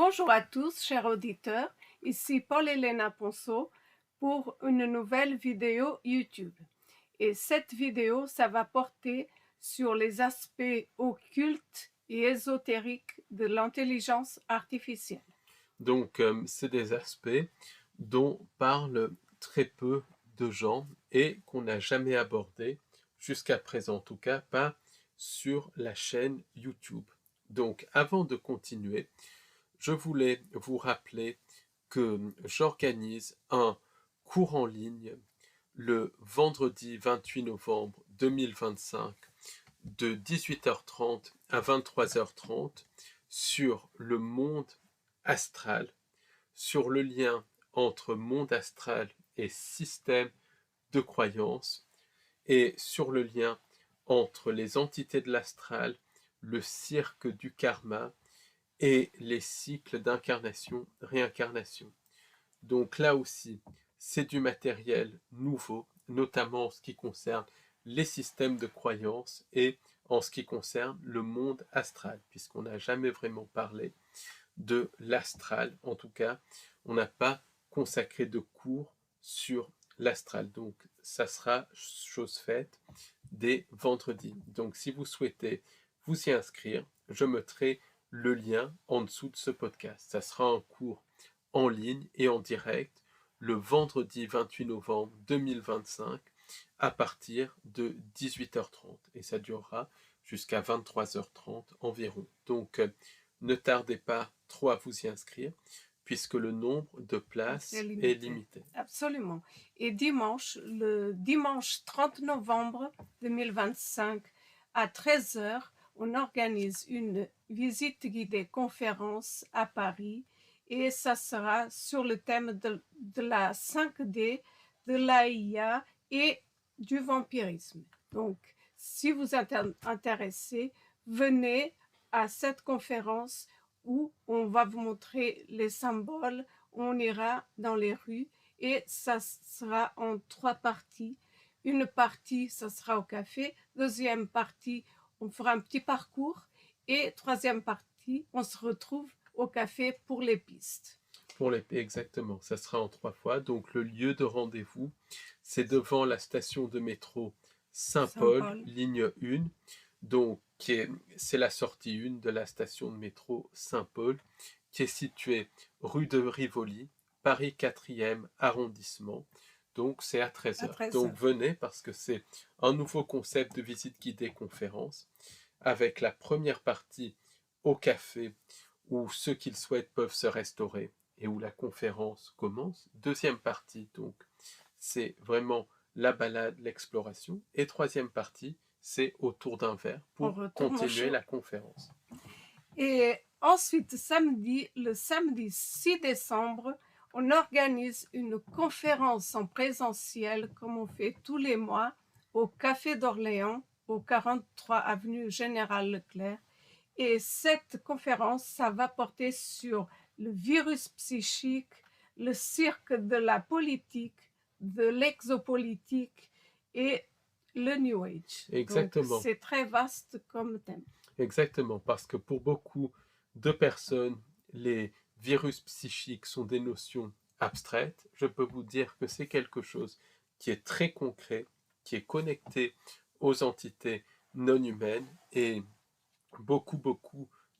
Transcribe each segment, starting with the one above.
Bonjour à tous, chers auditeurs. Ici Paul-Elena Ponceau pour une nouvelle vidéo YouTube. Et cette vidéo, ça va porter sur les aspects occultes et ésotériques de l'intelligence artificielle. Donc, c'est des aspects dont parlent très peu de gens et qu'on n'a jamais abordé, jusqu'à présent en tout cas, pas sur la chaîne YouTube. Donc, avant de continuer, je voulais vous rappeler que j'organise un cours en ligne le vendredi 28 novembre 2025 de 18h30 à 23h30 sur le monde astral, sur le lien entre monde astral et système de croyance, et sur le lien entre les entités de l'astral, le cirque du karma et les cycles d'incarnation-réincarnation. Donc là aussi, c'est du matériel nouveau, notamment en ce qui concerne les systèmes de croyance et en ce qui concerne le monde astral, puisqu'on n'a jamais vraiment parlé de l'astral. En tout cas, on n'a pas consacré de cours sur l'astral. Donc, ça sera chose faite dès vendredi. Donc, si vous souhaitez vous y inscrire, je mettrai le lien en dessous de ce podcast. Ça sera un cours en ligne et en direct le vendredi 28 novembre 2025 à partir de 18h30 et ça durera jusqu'à 23h30 environ. Donc, ne tardez pas trop à vous y inscrire puisque le nombre de places est limité. Absolument. Et le dimanche 30 novembre 2025 à 13h, on organise une visite guidée conférence à Paris et ça sera sur le thème de la 5D, de l'AIA et du vampirisme. Donc, si vous êtes intéressé, venez à cette conférence où on va vous montrer les symboles, on ira dans les rues et ça sera en 3 parties. Une partie, ça sera au café. Deuxième partie, on fera un petit parcours. Et troisième partie, on se retrouve au café pour les pistes. Exactement, ça sera en 3 fois. Donc le lieu de rendez-vous, c'est devant la station de métro Saint-Paul, ligne 1. Donc c'est la sortie 1 de la station de métro Saint-Paul, qui est située rue de Rivoli, Paris 4e arrondissement. Donc c'est à 13h. Donc venez parce que c'est un nouveau concept de visite guidée conférence avec la première partie au café où ceux qui le souhaitent peuvent se restaurer et où la conférence commence. Deuxième partie, donc, c'est vraiment la balade, l'exploration. Et troisième partie, c'est autour d'un verre pour continuer la conférence. Et ensuite, le samedi 6 décembre, on organise une conférence en présentiel, comme on fait tous les mois, au Café d'Orléans, au 43 avenue Général Leclerc. Et cette conférence, ça va porter sur le virus psychique, le cirque de la politique, de l'exopolitique et le New Age. Exactement. C'est très vaste comme thème. Exactement, parce que pour beaucoup de personnes, les virus psychiques sont des notions abstraites. Je peux vous dire que c'est quelque chose qui est très concret, qui est connecté aux entités non humaines et beaucoup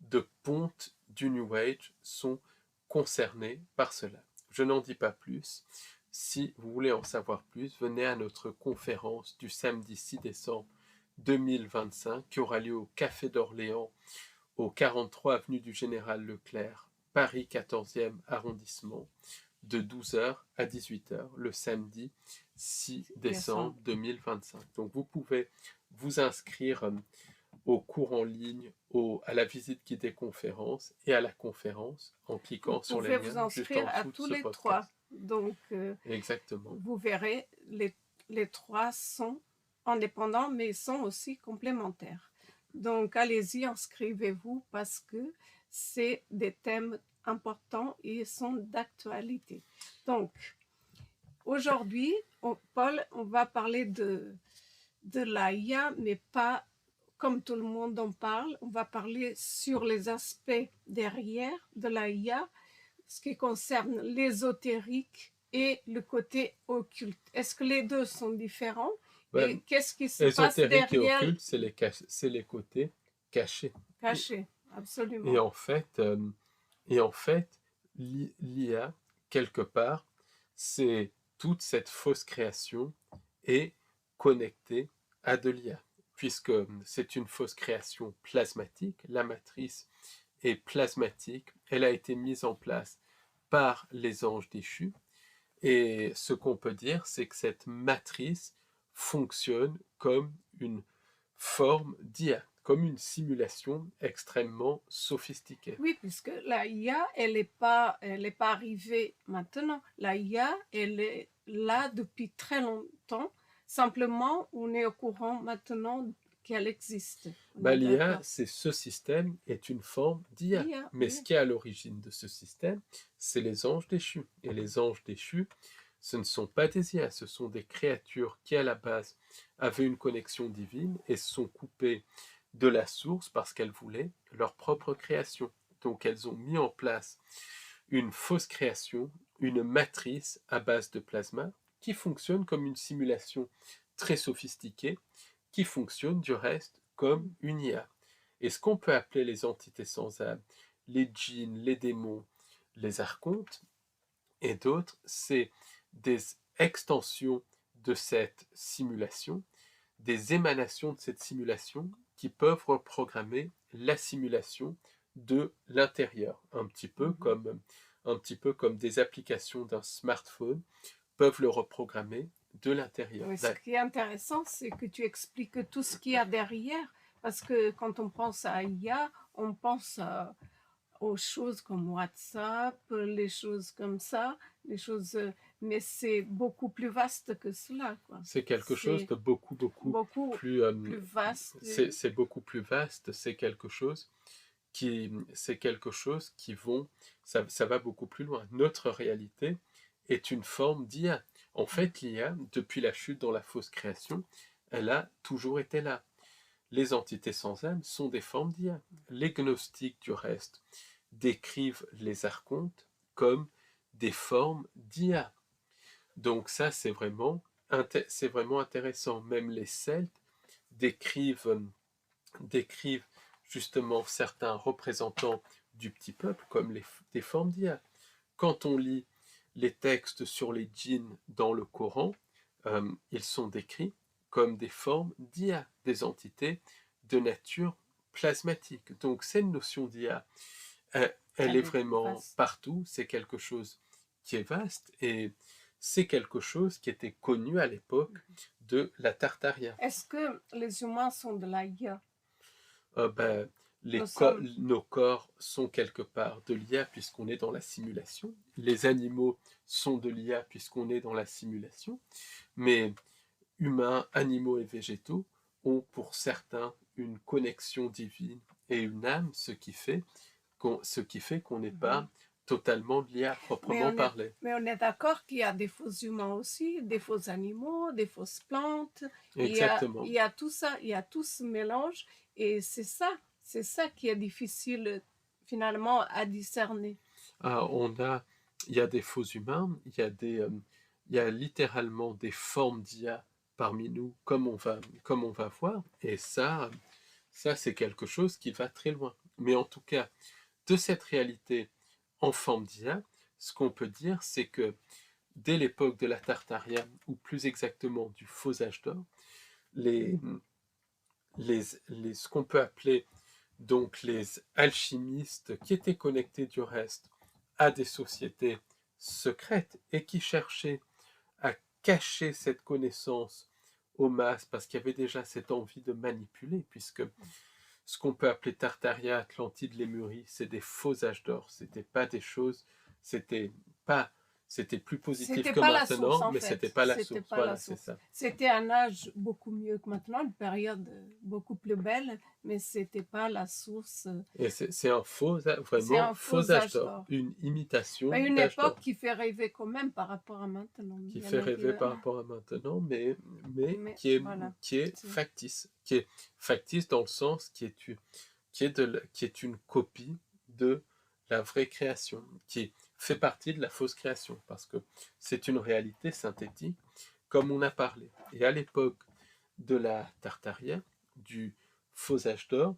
de pontes du New Age sont concernés par cela. Je n'en dis pas plus. Si vous voulez en savoir plus, venez à notre conférence du samedi 6 décembre 2025 qui aura lieu au Café d'Orléans au 43 avenue du Général Leclerc, Paris 14e arrondissement, de 12h à 18h le samedi 6 décembre 2025. Donc vous pouvez vous inscrire au cours en ligne, à la visite guidée conférence et à la conférence en cliquant sur les liens juste en dessous de ce podcast. Vous pouvez vous inscrire à tous les 3. Donc, exactement. Vous verrez, les 3 sont indépendants, mais sont aussi complémentaires. Donc, allez-y, inscrivez-vous parce que c'est des thèmes importants et sont d'actualité. Donc, aujourd'hui, Paul, on va parler de l'AIA, mais pas comme tout le monde en parle, on va parler sur les aspects derrière de la IA, ce qui concerne l'ésotérique et le côté occulte. Est-ce que les deux sont différents? Ouais, Et qu'est-ce qui se passe ésotérique et derrière occulte, c'est les côtés cachés. caché? Et Absolument. en fait, euh, et en fait, l'IA, quelque part, c'est toute cette fausse création est connectée à de l'IA, puisque c'est une fausse création plasmatique. La matrice est plasmatique. Elle a été mise en place par les anges déchus. Et ce qu'on peut dire, c'est que cette matrice fonctionne comme une forme d'IA, comme une simulation extrêmement sophistiquée. Oui, puisque la IA, elle est pas arrivée maintenant. La IA, elle est là depuis très longtemps. Simplement, on est au courant maintenant qu'elle existe. On est L'IA, d'accord. c'est ce système est une forme d'IA. IA, Mais ce oui. qui est à l'origine de ce système, c'est les anges déchus. Et les anges déchus, ce ne sont pas des IA, ce sont des créatures qui, à la base, avaient une connexion divine et se sont coupées de la source parce qu'elles voulaient leur propre création. Donc elles ont mis en place une fausse création, une matrice à base de plasma qui fonctionne comme une simulation très sophistiquée, qui fonctionne du reste comme une IA. Et ce qu'on peut appeler les entités sans âme, les djinns, les démons, les archontes et d'autres, c'est des extensions de cette simulation, des émanations de cette simulation qui peuvent reprogrammer la simulation de l'intérieur, un petit peu comme des applications d'un smartphone peuvent le reprogrammer de l'intérieur. Oui, ce qui est intéressant, c'est que tu expliques tout ce qu'il y a derrière. Parce que quand on pense à IA, on pense aux choses comme WhatsApp, les choses comme ça, les choses, mais c'est beaucoup plus vaste que cela, quoi. C'est quelque chose C'est de beaucoup beaucoup plus plus vaste. c'est beaucoup plus vaste, c'est quelque chose qui vont ça va beaucoup plus loin. Notre réalité est une forme d'IA. En fait, l'IA, depuis la chute dans la fausse création, elle a toujours été là. Les entités sans âme sont des formes d'IA. Les gnostiques, du reste, décrivent les archontes comme des formes d'IA. Donc ça, c'est vraiment intéressant. Même les Celtes décrivent, décrivent justement certains représentants du petit peuple comme des formes d'IA. Quand on lit les textes sur les djinns dans le Coran, ils sont décrits comme des formes d'IA, des entités de nature plasmatique. Donc cette notion d'IA, elle est vraiment vaste. partout, c'est quelque chose qui est vaste et c'est quelque chose qui était connu à l'époque de la Tartaria. Est-ce que les humains sont de la IA? Ben, Nous sommes. nos corps sont quelque part de l'IA puisqu'on est dans la simulation. Les animaux sont de l'IA puisqu'on est dans la simulation. Mais humains, animaux et végétaux ont pour certains une connexion divine et une âme, ce qui fait qu'on n'est pas totalement de l'IA proprement parlé. Mais on est d'accord qu'il y a des faux humains aussi, des faux animaux, des fausses plantes. Exactement. Il y a tout ça, il y a tout ce mélange. Et c'est ça qui est difficile finalement à discerner. Ah, il y a des faux humains, il y a littéralement des formes d'IA parmi nous, comme on va voir, et ça c'est quelque chose qui va très loin. Mais en tout cas, de cette réalité en forme d'IA, ce qu'on peut dire, c'est que dès l'époque de la Tartaria, ou plus exactement du faux âge d'or, les, ce qu'on peut appeler donc les alchimistes qui étaient connectés du reste à des sociétés secrètes et qui cherchaient à cacher cette connaissance aux masses parce qu'il y avait déjà cette envie de manipuler, puisque ce qu'on peut appeler Tartaria, Atlantide, Lémurie, c'est des faux âges d'or. C'était pas des choses, c'était pas c'était plus positif C'était que pas la source, maintenant, en mais fait. c'était pas la C'était source. pas Voilà, la c'est source. ça. C'était un âge beaucoup mieux que maintenant, une période beaucoup plus belle, mais c'était pas la source. Et c'est un C'est vraiment un faux faux âge âge d'or, d'or. une imitation Une d'âge époque d'or, qui fait rêver quand même par rapport à maintenant, qui bien fait rêver par évidemment. rapport à maintenant, mais Mais voilà. qui est C'est- factice dans le sens qui est une copie de la vraie création, qui fait partie de la fausse création, parce que c'est une réalité synthétique, comme on a parlé. Et à l'époque de la Tartaria, du faux âge d'or,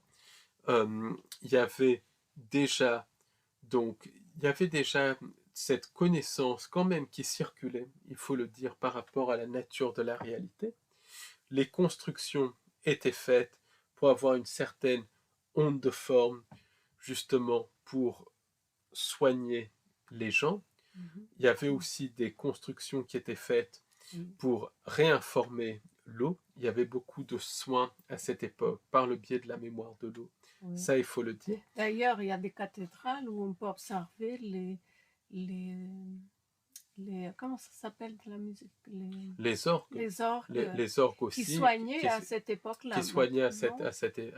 il y avait déjà il y avait déjà cette connaissance quand même qui circulait, il faut le dire, par rapport à la nature de la réalité. Les constructions étaient faites pour avoir une certaine onde de forme, justement pour soigner les gens. Il y avait aussi des constructions qui étaient faites pour réinformer l'eau. Il y avait beaucoup de soins à cette époque par le biais de la mémoire de l'eau. Oui. Ça, il faut le dire. D'ailleurs, il y a des cathédrales où on peut observer les, comment ça s'appelle de la musique? Les orgues. Les orgues Les orgues aussi. qui soignaient à cette époque-là. Qui soignaient à Maintenant,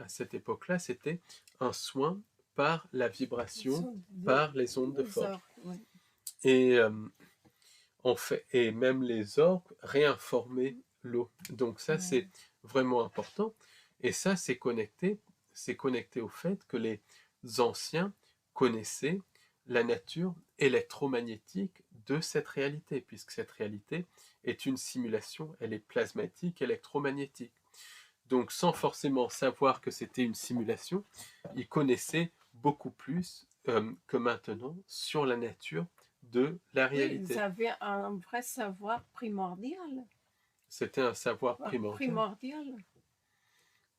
cette époque-là, c'était un soin par la vibration, de- par les ondes de les force. orgues, oui. Et et même les orgues réinformaient l'eau. Donc ça, c'est vraiment important. Et ça, c'est connecté au fait que les anciens connaissaient la nature électromagnétique de cette réalité, puisque cette réalité est une simulation, elle est plasmatique, électromagnétique. Donc sans forcément savoir que c'était une simulation, ils connaissaient beaucoup plus que maintenant sur la nature de la réalité. Oui, ils avaient un vrai savoir primordial. C'était un savoir primordial.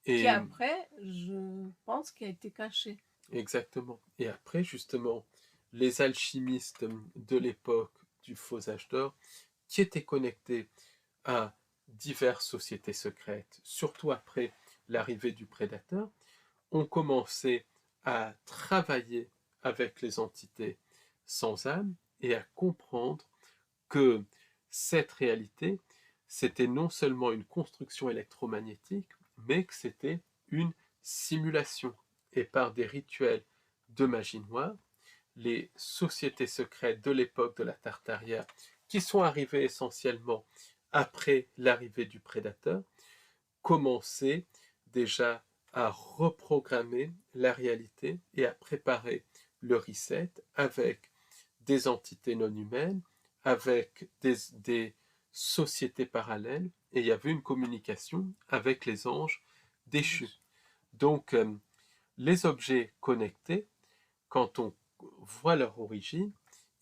Qui après, je pense, qui a été caché. Exactement. Et après, justement, les alchimistes de l'époque du faux âge d'or, qui étaient connectés à diverses sociétés secrètes, surtout après l'arrivée du prédateur, ont commencé à travailler avec les entités sans âme et à comprendre que cette réalité, c'était non seulement une construction électromagnétique, mais que c'était une simulation. Et par des rituels de magie noire, les sociétés secrètes de l'époque de la Tartaria, qui sont arrivées essentiellement après l'arrivée du prédateur, commençaient déjà à reprogrammer la réalité et à préparer le reset avec des entités non humaines, avec des sociétés parallèles, et il y avait une communication avec les anges déchus. Donc, les objets connectés, quand on voit leur origine,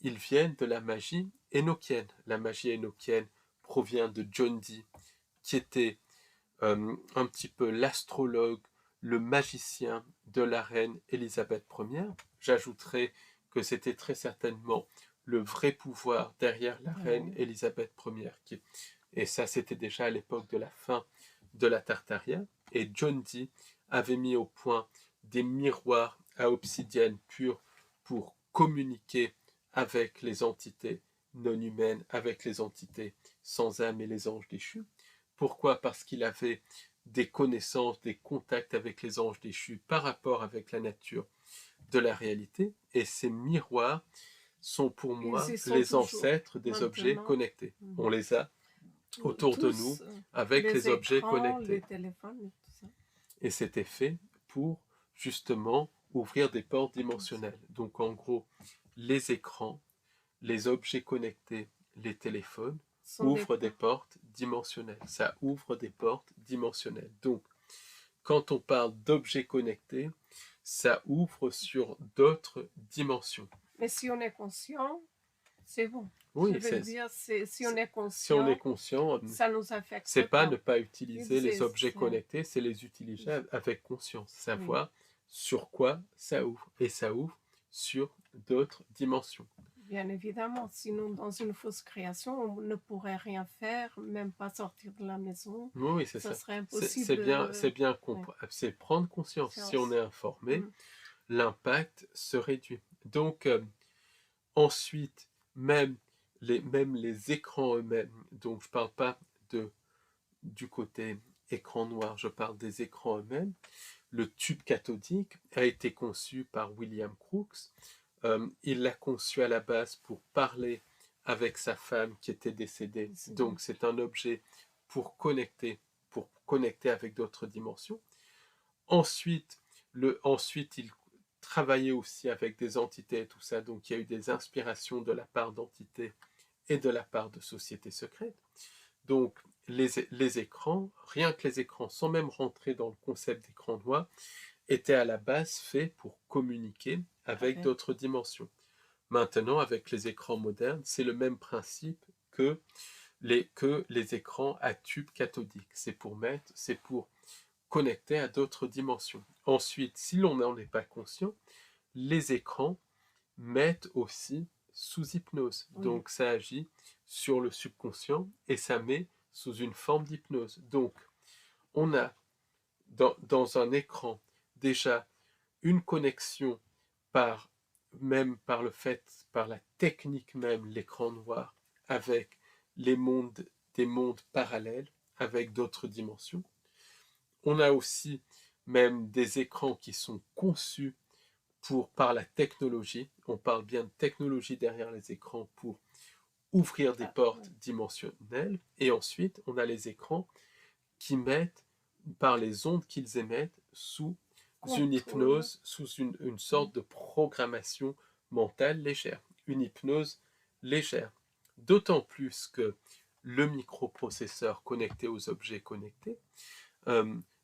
ils viennent de la magie énochienne. La magie énochienne provient de John Dee, qui était un petit peu l'astrologue, le magicien de la reine Élisabeth Ier. J'ajouterai que c'était très certainement le vrai pouvoir derrière la reine Élisabeth Ier. Et ça, c'était déjà à l'époque de la fin de la Tartaria. Et John Dee avait mis au point des miroirs à obsidienne pure pour communiquer avec les entités non humaines, avec les entités sans âme et les anges déchus. Pourquoi? Parce qu'il avait des connaissances, des contacts avec les anges déchus par rapport avec la nature de la réalité. Et ces miroirs sont pour moi les ancêtres des objets connectés. On les a autour de nous avec les objets connectés. Les téléphones et tout ça. Et c'était fait pour justement ouvrir des portes dimensionnelles. Donc en gros, les écrans, les objets connectés, les téléphones ouvrent des portes dimensionnelles. Ça ouvre des portes dimensionnelles. Donc, quand on parle d'objets connectés, ça ouvre sur d'autres dimensions. Mais si on est conscient, c'est bon. Oui, je veux dire, si on est conscient, si on est conscient, ça nous affecte. C'est pas ne pas utiliser les objets connectés, c'est les utiliser avec conscience, savoir sur quoi ça ouvre. Et ça ouvre sur d'autres dimensions. Bien évidemment, sinon dans une fausse création, on ne pourrait rien faire, même pas sortir de la maison. Oui, c'est ça. Serait impossible. C'est prendre conscience. Si on est informé, l'impact se réduit. Donc, ensuite, même même les écrans eux-mêmes, donc je ne parle pas du côté écran noir, je parle des écrans eux-mêmes. Le tube cathodique a été conçu par William Crookes. Il l'a conçu à la base pour parler avec sa femme qui était décédée. Donc c'est un objet pour connecter avec d'autres dimensions. Ensuite, il travaillait aussi avec des entités et tout ça. Donc il y a eu des inspirations de la part d'entités et de la part de sociétés secrètes. Donc les écrans, rien que les écrans, sans même rentrer dans le concept d'écran noir, étaient à la base faits pour communiquer avec d'autres dimensions. Maintenant, avec les écrans modernes, c'est le même principe que les écrans à tube cathodique. C'est pour connecter à d'autres dimensions. Ensuite, si l'on n'en est pas conscient, les écrans mettent aussi sous hypnose. Oui. Donc ça agit sur le subconscient et ça met sous une forme d'hypnose. Donc on a dans un écran déjà une connexion par la technique même, l'écran noir, avec des mondes parallèles, avec d'autres dimensions. On a aussi même des écrans qui sont conçus par la technologie. On parle bien de technologie derrière les écrans pour ouvrir des portes dimensionnelles. Et ensuite, on a les écrans qui mettent, par les ondes qu'ils émettent, sous une hypnose, sous une sorte de programmation mentale légère. Une hypnose légère. D'autant plus que le microprocesseur connecté aux objets connectés,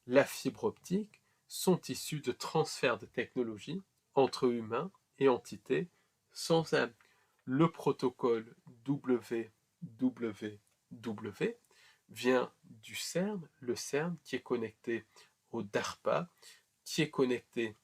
la fibre optique, sont issus de transferts de technologie entre humains et entités sans âme. Le protocole WWW vient du CERN, le CERN qui est connecté au DARPA, qui est connecté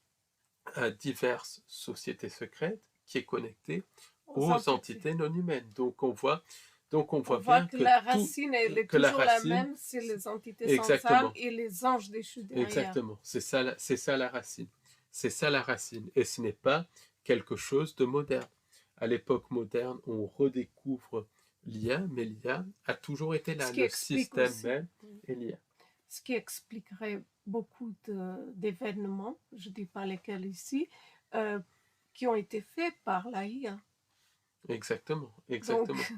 à diverses sociétés secrètes, qui est connecté aux entités non humaines. Donc on voit bien que la racine est toujours la même, c'est les entités sans âme et les anges déchus derrière. Exactement, c'est ça la racine. C'est ça la racine. Et ce n'est pas quelque chose de moderne. À l'époque moderne, on redécouvre l'IA, mais l'IA a toujours été là. Le système même est l'IA. Ce qui expliquerait beaucoup d'événements, je ne dis pas lesquels ici, qui ont été faits par l'IA. Exactement. Donc,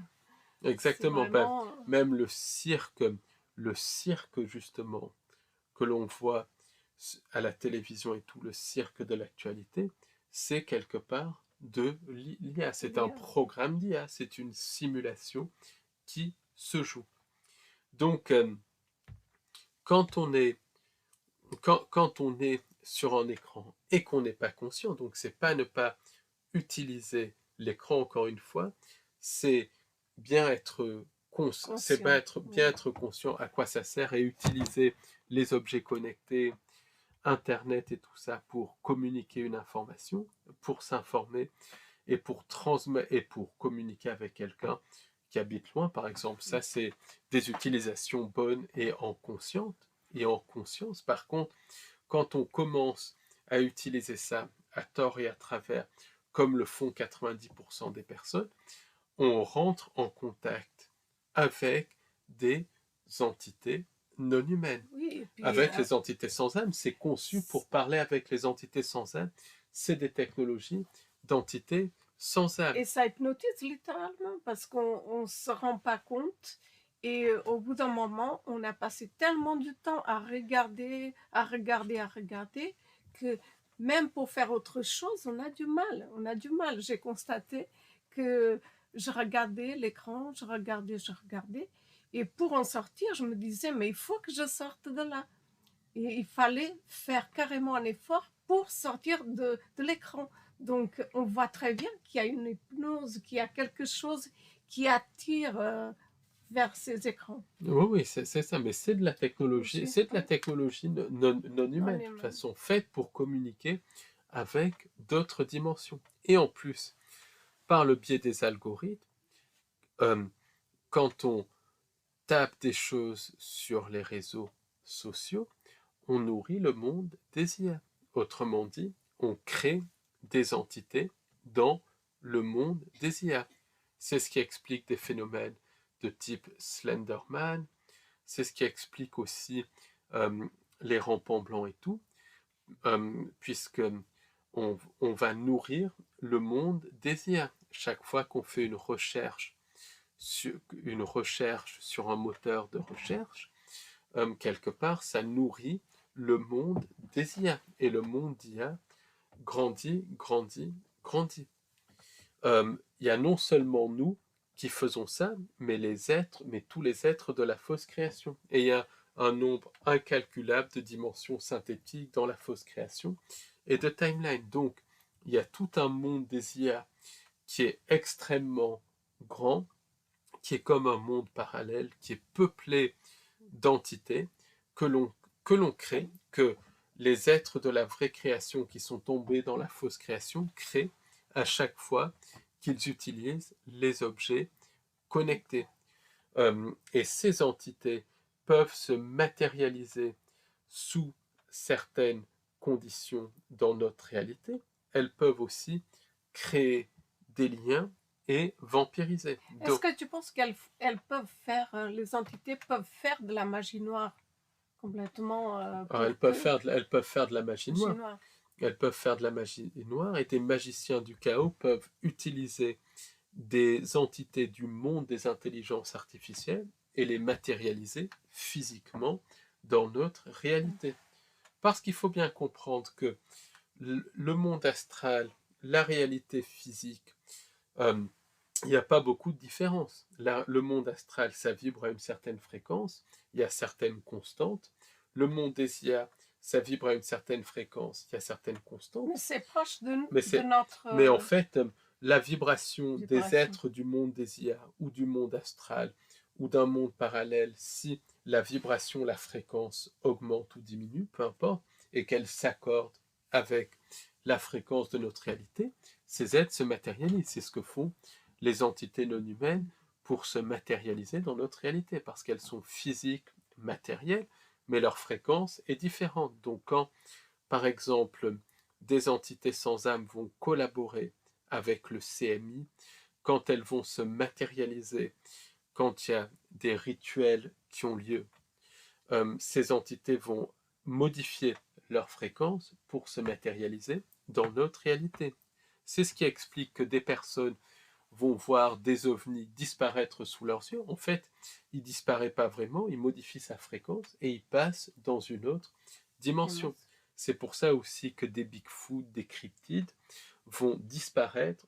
exactement. Vraiment... même le cirque justement, que l'on voit à la télévision et tout, le cirque de l'actualité, c'est quelque part de l'IA. C'est un programme d'IA, c'est une simulation qui se joue. Donc, quand on est sur un écran et qu'on n'est pas conscient, donc c'est pas ne pas utiliser l'écran, encore une fois, c'est bien être conscient, bien être conscient à quoi ça sert et utiliser les objets connectés, Internet et tout ça pour communiquer une information, pour s'informer et pour transmettre et pour communiquer avec quelqu'un qui habite loin, par exemple. Ça, c'est des utilisations bonnes et en conscience. Par contre, quand on commence à utiliser ça à tort et à travers, comme le font 90% des personnes, on rentre en contact avec des entités non humaines. Oui, puis, avec les entités sans âme, c'est conçu pour parler avec les entités sans âme. C'est des technologies d'entités sans âme. Et ça hypnotise littéralement parce qu'on ne se rend pas compte. Et au bout d'un moment, on a passé tellement de temps à regarder, que même pour faire autre chose, on a du mal. J'ai constaté que je regardais l'écran, je regardais. Et pour en sortir, je me disais, mais il faut que je sorte de là. Et il fallait faire carrément un effort pour sortir de l'écran. Donc, on voit très bien qu'il y a une hypnose, qu'il y a quelque chose qui attire vers ces écrans. Oui, c'est ça, mais c'est de la technologie, non humaine, de toute façon, faite pour communiquer avec d'autres dimensions. Et en plus, par le biais des algorithmes, quand on tape des choses sur les réseaux sociaux, on nourrit le monde des IA. Autrement dit, on crée des entités dans le monde des IA. C'est ce qui explique des phénomènes de type Slenderman. C'est ce qui explique aussi les rampants blancs et tout, puisque on va nourrir le monde des IA. Chaque fois qu'on fait une recherche sur un moteur de recherche, quelque part, ça nourrit le monde des IA. Et le monde d'IA grandit, grandit, grandit. Il y a non seulement nous qui faisons ça, mais tous les êtres de la fausse création. Et il y a un nombre incalculable de dimensions synthétiques dans la fausse création et de timeline. Donc, il y a tout un monde des IA qui est extrêmement grand, qui est comme un monde parallèle, qui est peuplé d'entités que l'on crée, que les êtres de la vraie création qui sont tombés dans la fausse création créent à chaque fois qu'ils utilisent les objets connectés. Et ces entités peuvent se matérialiser sous certaines conditions dans notre réalité. Elles peuvent aussi créer des liens et vampiriser. Est-ce que tu penses qu'elles peuvent faire, les entités peuvent faire de la magie noire complètement Elles peuvent faire de la magie noire. noire. Elles peuvent faire de la magie noire et des magiciens du chaos peuvent utiliser des entités du monde des intelligences artificielles et les matérialiser physiquement dans notre réalité. Parce qu'il faut bien comprendre que le monde astral, la réalité physique, il n'y a pas beaucoup de différence. Le monde astral, ça vibre à une certaine fréquence, il y a certaines constantes. Le monde des IA, ça vibre à une certaine fréquence, il y a certaines constantes. Mais c'est proche de Mais notre... Mais en fait, la vibration des êtres du monde des IA ou du monde astral ou d'un monde parallèle, si la vibration, la fréquence augmente ou diminue, peu importe, et qu'elle s'accorde avec la fréquence de notre réalité, ces êtres se matérialisent. C'est ce que font les entités non humaines pour se matérialiser dans notre réalité, parce qu'elles sont physiques, matérielles, mais leur fréquence est différente. Donc quand, par exemple, des entités sans âme vont collaborer avec le CMI, quand elles vont se matérialiser, quand il y a des rituels qui ont lieu, ces entités vont modifier leur fréquence pour se matérialiser dans notre réalité. C'est ce qui explique que des personnes vont voir des ovnis disparaître sous leurs yeux. En fait, il ne disparaît pas vraiment, il modifie sa fréquence et il passe dans une autre dimension. C'est pour ça aussi que des Bigfoot, des cryptides vont disparaître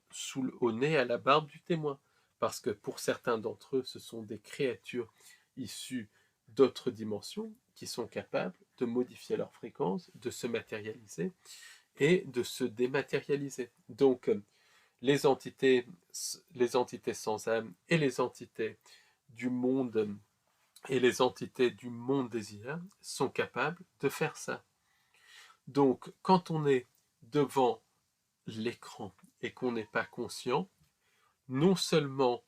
au nez, à la barbe du témoin. Parce que pour certains d'entre eux, ce sont des créatures issues d'autres dimensions qui sont capables de modifier leur fréquence, de se matérialiser et de se dématérialiser. Donc, les entités sans âme et les entités du monde des IA sont capables de faire ça. Donc, quand on est devant l'écran et qu'on n'est pas conscient, non seulement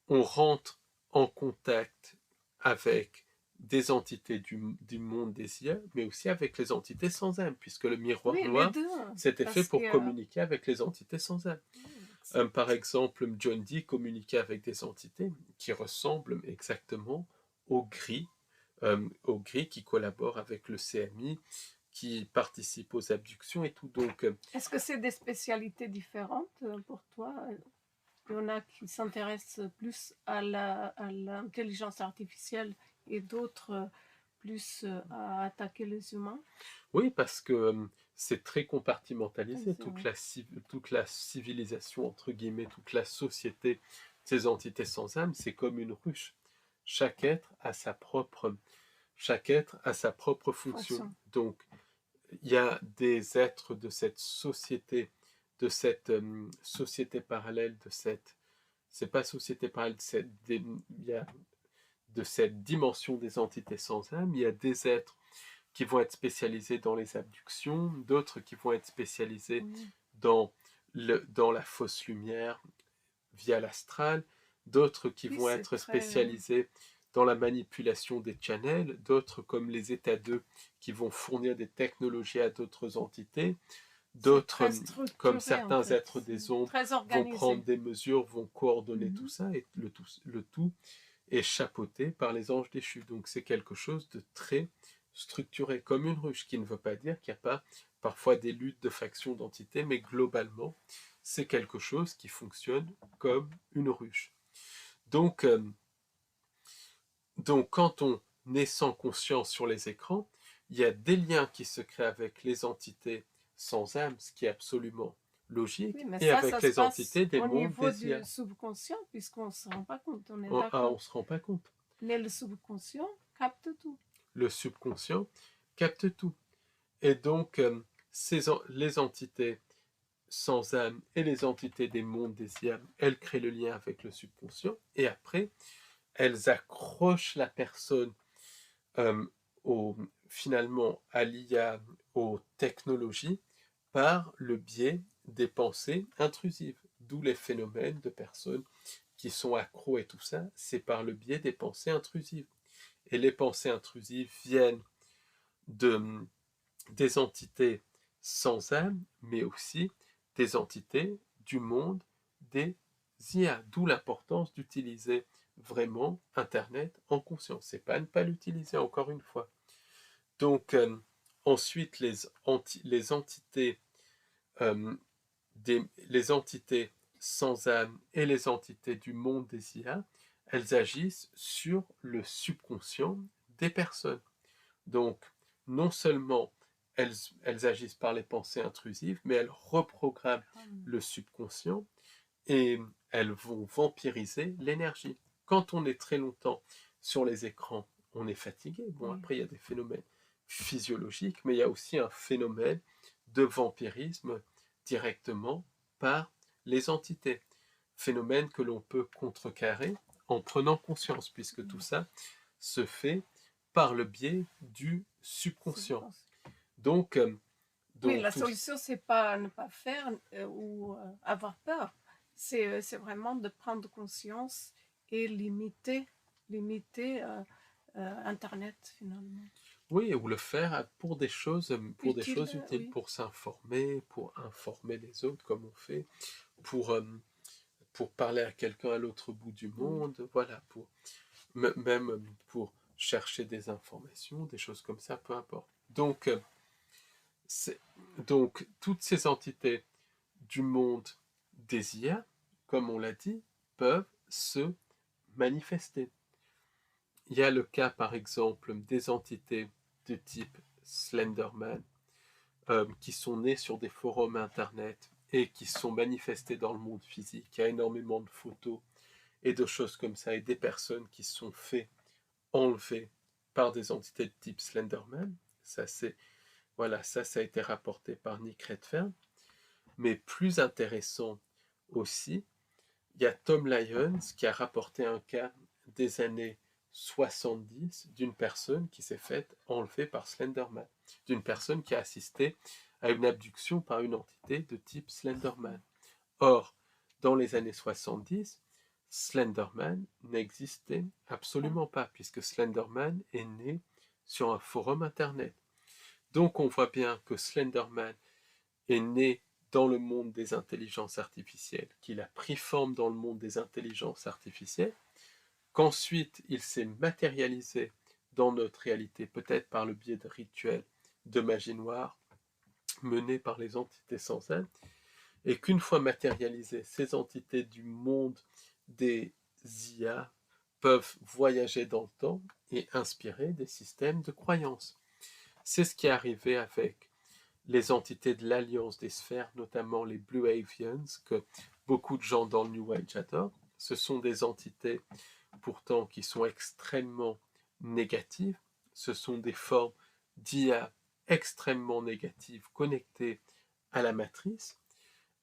on rentre en contact avec des entités du monde des IA, mais aussi avec les entités sans âme, puisque le miroir noir, c'était fait pour communiquer avec les entités sans âme. Par exemple, John Dee communiquait avec des entités qui ressemblent exactement au gris qui collabore avec le CMI, qui participe aux abductions et tout. Donc, est-ce que c'est des spécialités différentes pour toi? Il y en a qui s'intéressent plus à l'intelligence artificielle et d'autres plus à attaquer les humains? Oui, parce que c'est très compartimentalisé, toute la civilisation, entre guillemets, toute la société, ces entités sans âme, c'est comme une ruche. Chaque être a sa propre fonction. Donc, il y a des êtres de cette société parallèle, c'est pas société parallèle, il y a de cette dimension des entités sans âme, il y a des êtres qui vont être spécialisés dans les abductions, d'autres qui vont être spécialisés dans la fausse lumière via l'astral, d'autres qui vont être spécialisés dans la manipulation des channels, d'autres comme les états 2 qui vont fournir des technologies à d'autres entités, C'est D'autres, très comme structuré en certains fait, êtres des ombres, très vont prendre organisé. des mesures, vont coordonner tout Mhm. ça, et le tout est chapeauté par les anges déchus. Donc c'est quelque chose de très structuré, comme une ruche, qui ne veut pas dire qu'il n'y a pas parfois des luttes de factions d'entités, mais globalement, c'est quelque chose qui fonctionne comme une ruche. Donc, quand on est sans conscience sur les écrans, il y a des liens qui se créent avec les entités sans âme, ce qui est absolument Oui, logique, mais et ça avec se les passe entités des au mondes niveau des du IA. subconscient, puisqu'on ne se rend pas compte, on est On d'accord. ne se rend pas compte. Mais le subconscient capte tout. Le subconscient capte tout. Et donc, les entités sans âme et les entités des mondes des IA, elles créent le lien avec le subconscient, et après, elles accrochent la personne euh, finalement à l'IA, aux technologies, par le biais des pensées intrusives. D'où les phénomènes de personnes qui sont accros et tout ça, c'est par le biais des pensées intrusives. Et les pensées intrusives viennent de, des entités sans âme, mais aussi des entités du monde des IA. D'où l'importance d'utiliser vraiment Internet en conscience. C'est pas ne pas l'utiliser, encore une fois. Donc, ensuite, les entités, euh, les entités sans âme et les entités du monde des IA, elles agissent sur le subconscient des personnes. Donc, non seulement elles agissent par les pensées intrusives, mais elles reprogramment le subconscient, et elles vont vampiriser l'énergie. Quand on est très longtemps sur les écrans, on est fatigué. Bon, Oui. après, il y a des phénomènes physiologiques, mais il y a aussi un phénomène de vampirisme directement par les entités. Phénomène que l'on peut contrecarrer en prenant conscience, puisque tout ça se fait par le biais du subconscient. Donc, Oui, donc la tout, solution, c'est pas ne pas faire ou avoir peur. C'est vraiment de prendre conscience et limiter Internet finalement. oui, ou le faire pour des choses Utile, utiles, oui. pour s'informer, pour informer les autres comme on fait, pour, euh, pour parler à quelqu'un à l'autre bout du Oui. monde, voilà, même pour chercher des informations, des choses comme ça, peu importe. C'est- donc toutes ces entités du monde des IA, comme on l'a dit, peuvent se manifester. Il y a le cas, par exemple, des entités de type Slenderman, qui sont nées sur des forums internet et qui sont manifestées dans le monde physique. Il y a énormément de photos et de choses comme ça, et des personnes qui se sont fait enlever par des entités de type Slenderman. Ça, voilà, ça a été rapporté par Nick Redfern. Mais plus intéressant aussi, il y a Tom Lyons qui a rapporté un cas des années 70 d'une personne qui s'est faite enlever par Slenderman, d'une personne qui a assisté à une abduction par une entité de type Slenderman. Or, dans les années 70, Slenderman n'existait absolument pas, puisque Slenderman est né sur un forum internet. Donc on voit bien que Slenderman est né dans le monde des intelligences artificielles, qu'il a pris forme dans le monde des intelligences artificielles, qu'ensuite il s'est matérialisé dans notre réalité, peut-être par le biais de rituels de magie noire menés par les entités sans âme, et qu'une fois matérialisées, ces entités du monde des IA peuvent voyager dans le temps et inspirer des systèmes de croyances. C'est ce qui est arrivé avec les entités de l'Alliance des sphères, notamment les Blue Avians, que beaucoup de gens dans le New Age adorent. Ce sont des entités pourtant qui sont extrêmement négatives. Ce sont des formes d'IA extrêmement négatives connectées à la matrice.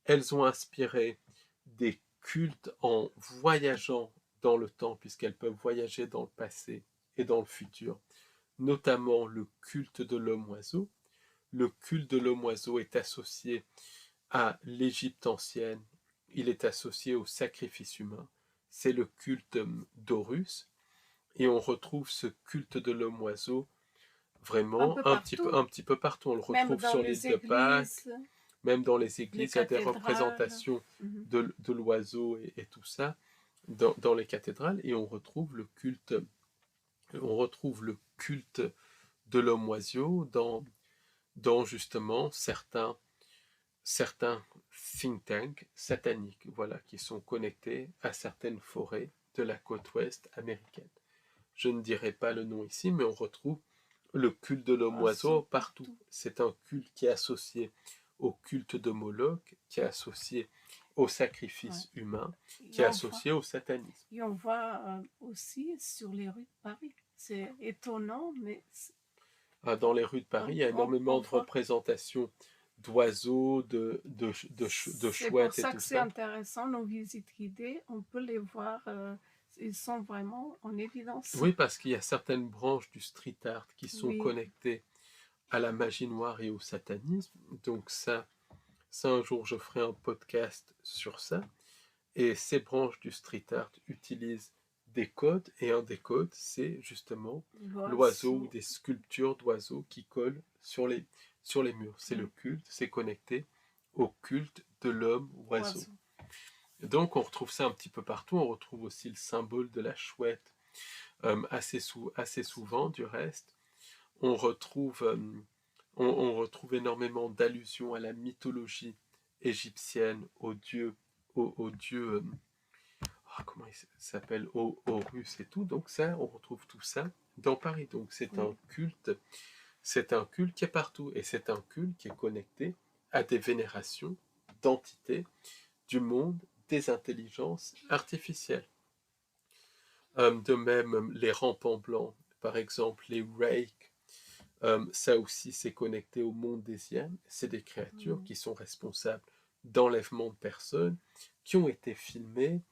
Elles ont inspiré des cultes en voyageant dans le temps, puisqu'elles peuvent voyager dans le passé et dans le futur, notamment le culte de l'homme-oiseau. Le culte de l'homme-oiseau est associé à l'Égypte ancienne, il est associé au sacrifice humain, c'est le culte d'Horus, et on retrouve ce culte de l'homme-oiseau Un vraiment peu partout, un petit peu partout. On le même retrouve dans sur l'île les de Pâques, églises. Même dans les Les églises, il y a des cathédrales. représentations Mhm. de l'oiseau et tout ça dans les cathédrales, et on retrouve le culte de l'homme oiseau dans justement certains think tanks sataniques, voilà, qui sont connectés à certaines forêts de la côte ouest américaine. Je ne dirai pas le nom ici, mais on retrouve le culte de l'homme oiseau partout. C'est un culte qui est associé au culte de Moloch, qui est associé au sacrifice humain, qui est associé au satanisme. Et on voit aussi sur les rues de Paris. C'est étonnant, mais... Dans les rues de Paris, il y a énormément de représentations d'oiseaux, de chouettes et tout ça. C'est pour ça que c'est intéressant, nos visites guidées, on peut les voir, ils sont vraiment en évidence. Oui, parce qu'il y a certaines branches du street art qui sont connectées à la magie noire et au satanisme. Donc ça, un jour, je ferai un podcast sur ça. Et ces branches du street art utilisent des codes, et un des codes, c'est justement l'oiseau ou des sculptures d'oiseaux qui collent sur les murs. C'est le culte, c'est connecté au culte de l'homme oiseau. Donc on retrouve ça un petit peu partout. On retrouve aussi le symbole de la chouette assez souvent, du reste. On retrouve énormément d'allusions à la mythologie égyptienne, aux dieux comment il s'appelle, Horus et tout. Donc ça, on retrouve tout ça dans Paris. Donc c'est un culte qui est partout, et c'est un culte qui est connecté à des vénérations d'entités du monde des intelligences artificielles. De même, les rampants blancs, par exemple, les Reik, ça aussi c'est connecté au monde des Yams. C'est des créatures qui sont responsables d'enlèvements de personnes, qui ont été filmées,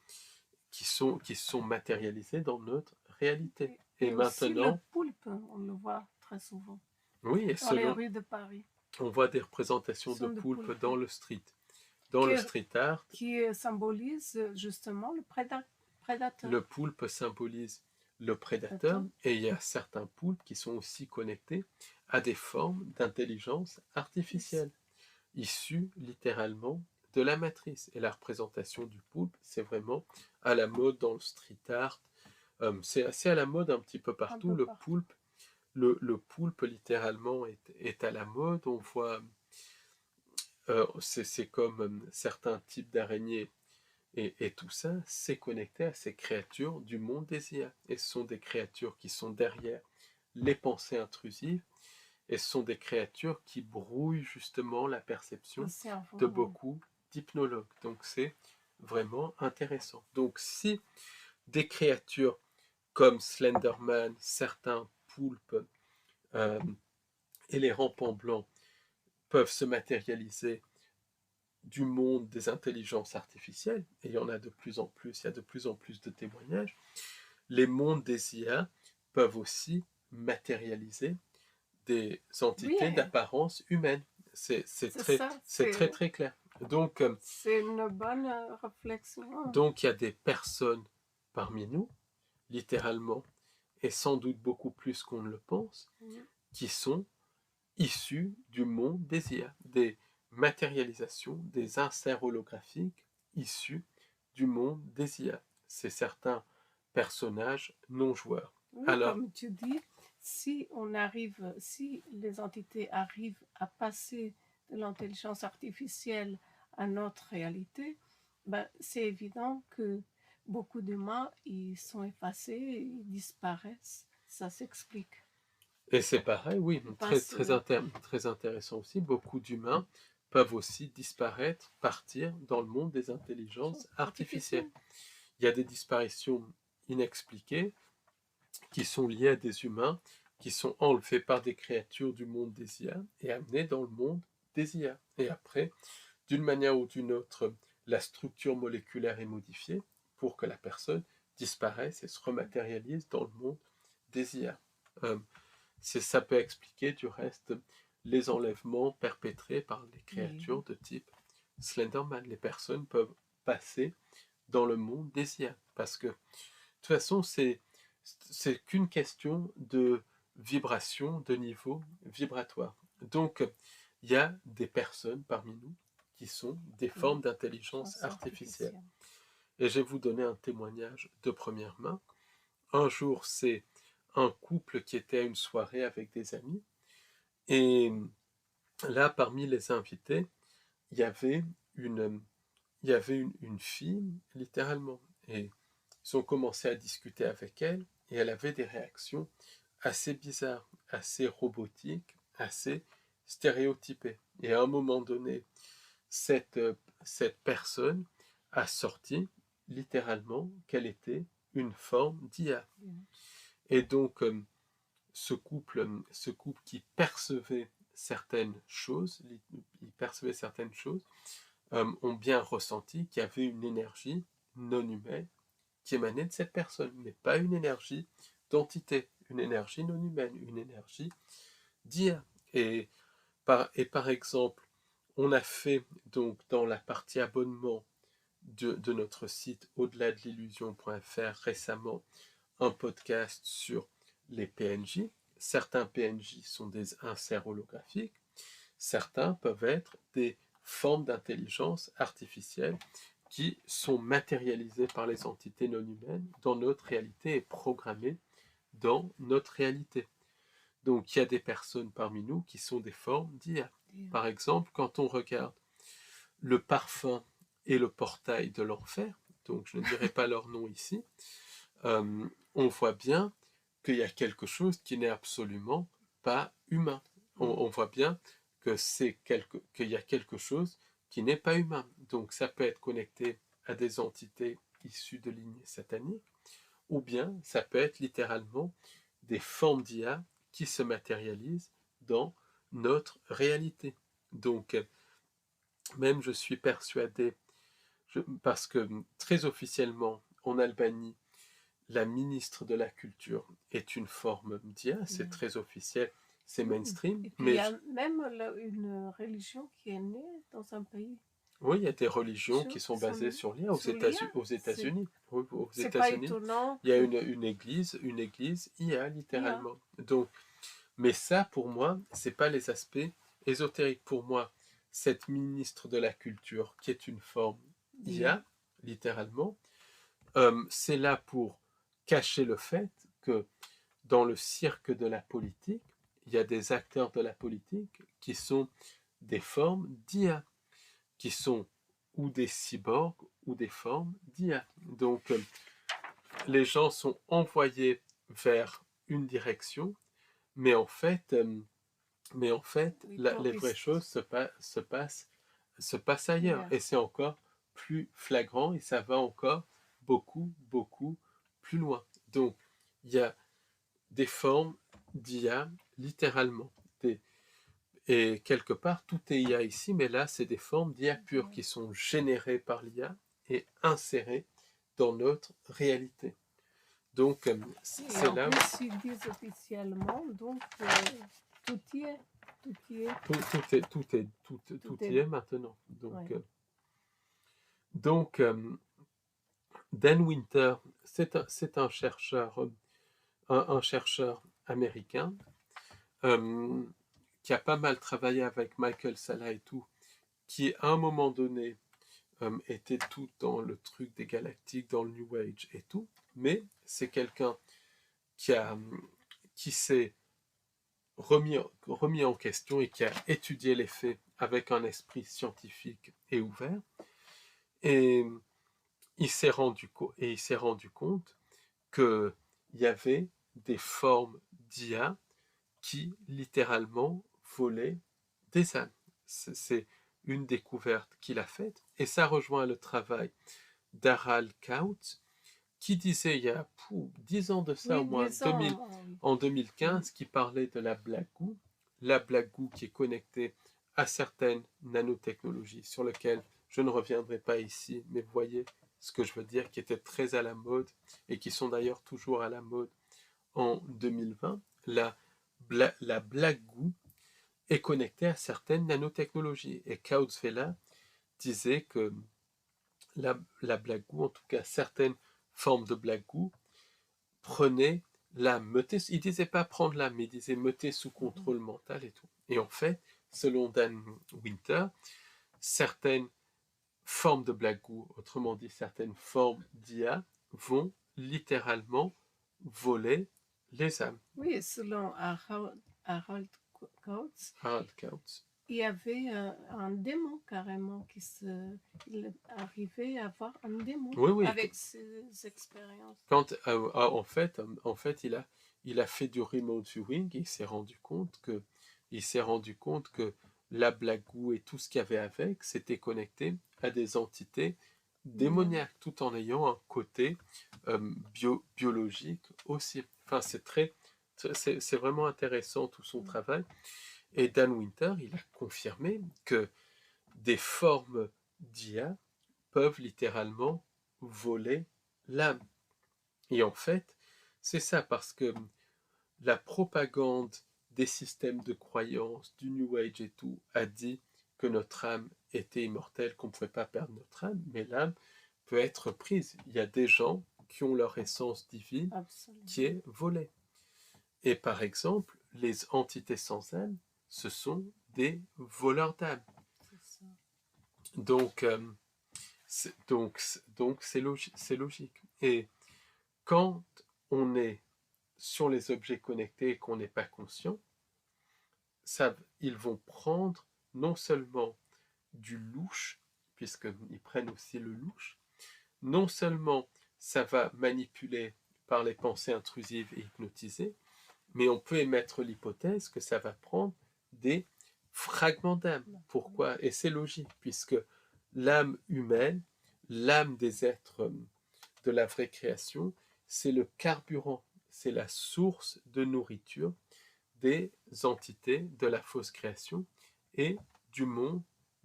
qui sont matérialisées dans notre réalité. Et maintenant, aussi le poulpe, on le voit très souvent. Oui, et dans les rues de Paris. On voit des représentations de poulpes dans le street art. Qui symbolise justement le prédateur. Le poulpe symbolise le prédateur, et il y a certains poulpes qui sont aussi connectés à des formes d'intelligence artificielle, issues littéralement de la matrice. Et la représentation du poulpe, c'est vraiment à la mode dans le street art. C'est assez à la mode un petit peu partout. Le poulpe littéralement est à la mode. On voit, c'est comme certains types d'araignées, et tout ça, c'est connecté à ces créatures du monde des IA. Et ce sont des créatures qui sont derrière les pensées intrusives, et ce sont des créatures qui brouillent justement la perception de beaucoup d'hypnologues. Donc c'est vraiment intéressant. Donc si des créatures comme Slenderman, certains poulpes et les rampants blancs peuvent se matérialiser du monde des intelligences artificielles, et il y en a de plus en plus, il y a de plus en plus de témoignages, les mondes des IA peuvent aussi matérialiser des entités d'apparence humaine. C'est très très clair. Donc, c'est une bonne réflexion. Donc il y a des personnes parmi nous, littéralement, et sans doute beaucoup plus qu'on ne le pense, qui sont issus du monde des IA, des matérialisations, des inserts holographiques issus du monde des IA. C'est certains personnages non joueurs. Oui, alors, comme tu dis, si les entités arrivent à passer de l'intelligence artificielle à notre réalité, ben, c'est évident que beaucoup d'humains, ils sont effacés, ils disparaissent. Ça s'explique. Et c'est pareil, oui, très intéressant aussi. Beaucoup d'humains peuvent aussi disparaître, partir dans le monde des intelligences artificielles. Il y a des disparitions inexpliquées qui sont liées à des humains qui sont enlevés par des créatures du monde des IA et amenés dans le monde des IA. Et après, d'une manière ou d'une autre, la structure moléculaire est modifiée pour que la personne disparaisse et se rematérialise dans le monde des IA. Ça peut expliquer du reste les enlèvements perpétrés par les créatures de type Slenderman. Les personnes peuvent passer dans le monde des IA, parce que de toute façon c'est qu'une question de vibration, de niveau vibratoire. Donc il y a des personnes parmi nous qui sont des formes d'intelligence artificielle. Et je vais vous donner un témoignage de première main. Un jour, c'est un couple qui était à une soirée avec des amis. Et là, parmi les invités, il y avait une fille, littéralement. Et ils ont commencé à discuter avec elle. Et elle avait des réactions assez bizarres, assez robotiques, assez stéréotypées. Et à un moment donné, cette personne a sorti littéralement qu'elle était une forme d'IA. Et donc, ce couple qui percevait certaines choses, ont bien ressenti qu'il y avait une énergie non humaine qui émanait de cette personne, mais pas une énergie d'entité, une énergie non humaine, une énergie d'IA. Et par exemple, on a fait donc dans la partie abonnement de notre site au-delà de l'illusion.fr récemment un podcast sur les PNJ. Certains PNJ sont des inserts holographiques, certains peuvent être des formes d'intelligence artificielle qui sont matérialisées par les entités non humaines dans notre réalité et programmées dans notre réalité. Donc il y a des personnes parmi nous qui sont des formes d'IA. Par exemple, quand on regarde le parfum et le portail de l'enfer, donc je ne dirai pas leur nom ici, on voit bien qu'il y a quelque chose qui n'est absolument pas humain. On voit bien qu'il y a quelque chose qui n'est pas humain. Donc ça peut être connecté à des entités issues de lignées sataniques, ou bien ça peut être littéralement des formes d'IA qui se matérialisent dans notre réalité. Donc, même je suis persuadé, parce que très officiellement, en Albanie, la ministre de la Culture est une forme d'IA, c'est très officiel, c'est mainstream. Et puis il y a même une religion qui est née dans un pays. Oui, il y a des religions qui sont basées sur l'IA aux États-Unis. C'est pas étonnant. Il y a une église IA littéralement. Donc, mais ça, pour moi, c'est pas les aspects ésotériques. Pour moi, cette ministre de la Culture, qui est une forme IA, littéralement, c'est là pour cacher le fait que dans le cirque de la politique, il y a des acteurs de la politique qui sont des formes d'IA, qui sont ou des cyborgs ou des formes d'IA. Donc, les gens sont envoyés vers une direction, mais en fait, les vraies choses se passent ailleurs. Et c'est encore plus flagrant et ça va encore beaucoup, beaucoup plus loin. Donc, il y a des formes d'IA, littéralement. Et quelque part, tout est IA ici, mais là, c'est des formes d'IA pures qui sont générées par l'IA et insérées dans notre réalité. Donc, c'est là où... Ils disent officiellement, donc, tout y est. Tout y est maintenant. Donc, Dan Winter, c'est un chercheur américain qui a pas mal travaillé avec Michael Salla et tout, qui à un moment donné était tout dans le truc des galactiques, dans le New Age et tout, mais c'est quelqu'un qui s'est remis en question et qui a étudié les faits avec un esprit scientifique et ouvert. Et il s'est rendu compte qu'il y avait des formes d'IA qui littéralement volaient des âmes. C'est une découverte qu'il a faite et ça rejoint le travail d'Harald Kautz qui disait il y a 10 ans de ça, au moins en 2015, qui parlait de la Black Goo qui est connectée à certaines nanotechnologies sur lesquelles je ne reviendrai pas ici, mais vous voyez ce que je veux dire, qui étaient très à la mode et qui sont d'ailleurs toujours à la mode en 2020. La Black Goo est connectée à certaines nanotechnologies. Et Kautz-Vella disait que la Black Goo, en tout cas certaines formes de Black Goo, prenaient l'âme, il disait pas prendre l'âme, mais il disait mettez sous contrôle mental et tout. Et en fait, selon Dan Winter, certaines formes de Blagou, autrement dit certaines formes d'IA, vont littéralement voler les âmes. Oui, selon Harold Coates, Harald Kautz. il y avait un démon carrément il arrivait à avoir un démon Oui. avec ses expériences. Quand, en fait, il a fait du remote viewing, il s'est rendu compte que la Blagou et tout ce qu'il y avait avec, c'était connecté à des entités démoniaques, tout en ayant un côté biologique aussi. Enfin, c'est vraiment intéressant tout son travail. Et Dan Winter, il a confirmé que des formes d'IA peuvent littéralement voler l'âme. Et en fait, c'est ça, parce que la propagande des systèmes de croyance, du New Age et tout, a dit que notre âme était immortelle, qu'on ne pouvait pas perdre notre âme, mais l'âme peut être prise. Il y a des gens qui ont leur essence divine qui est volée. Et par exemple, les entités sans âme, ce sont des voleurs d'âme. Donc, c'est logique. Et quand on est sur les objets connectés et qu'on n'est pas conscient, ils vont prendre non seulement du louche, puisqu'ils prennent aussi le louche, non seulement ça va manipuler par les pensées intrusives et hypnotiser, mais on peut émettre l'hypothèse que ça va prendre des fragments d'âme. Pourquoi? Et c'est logique, puisque l'âme humaine, l'âme des êtres de la vraie création, c'est le carburant, c'est la source de nourriture des entités de la fausse création et du monde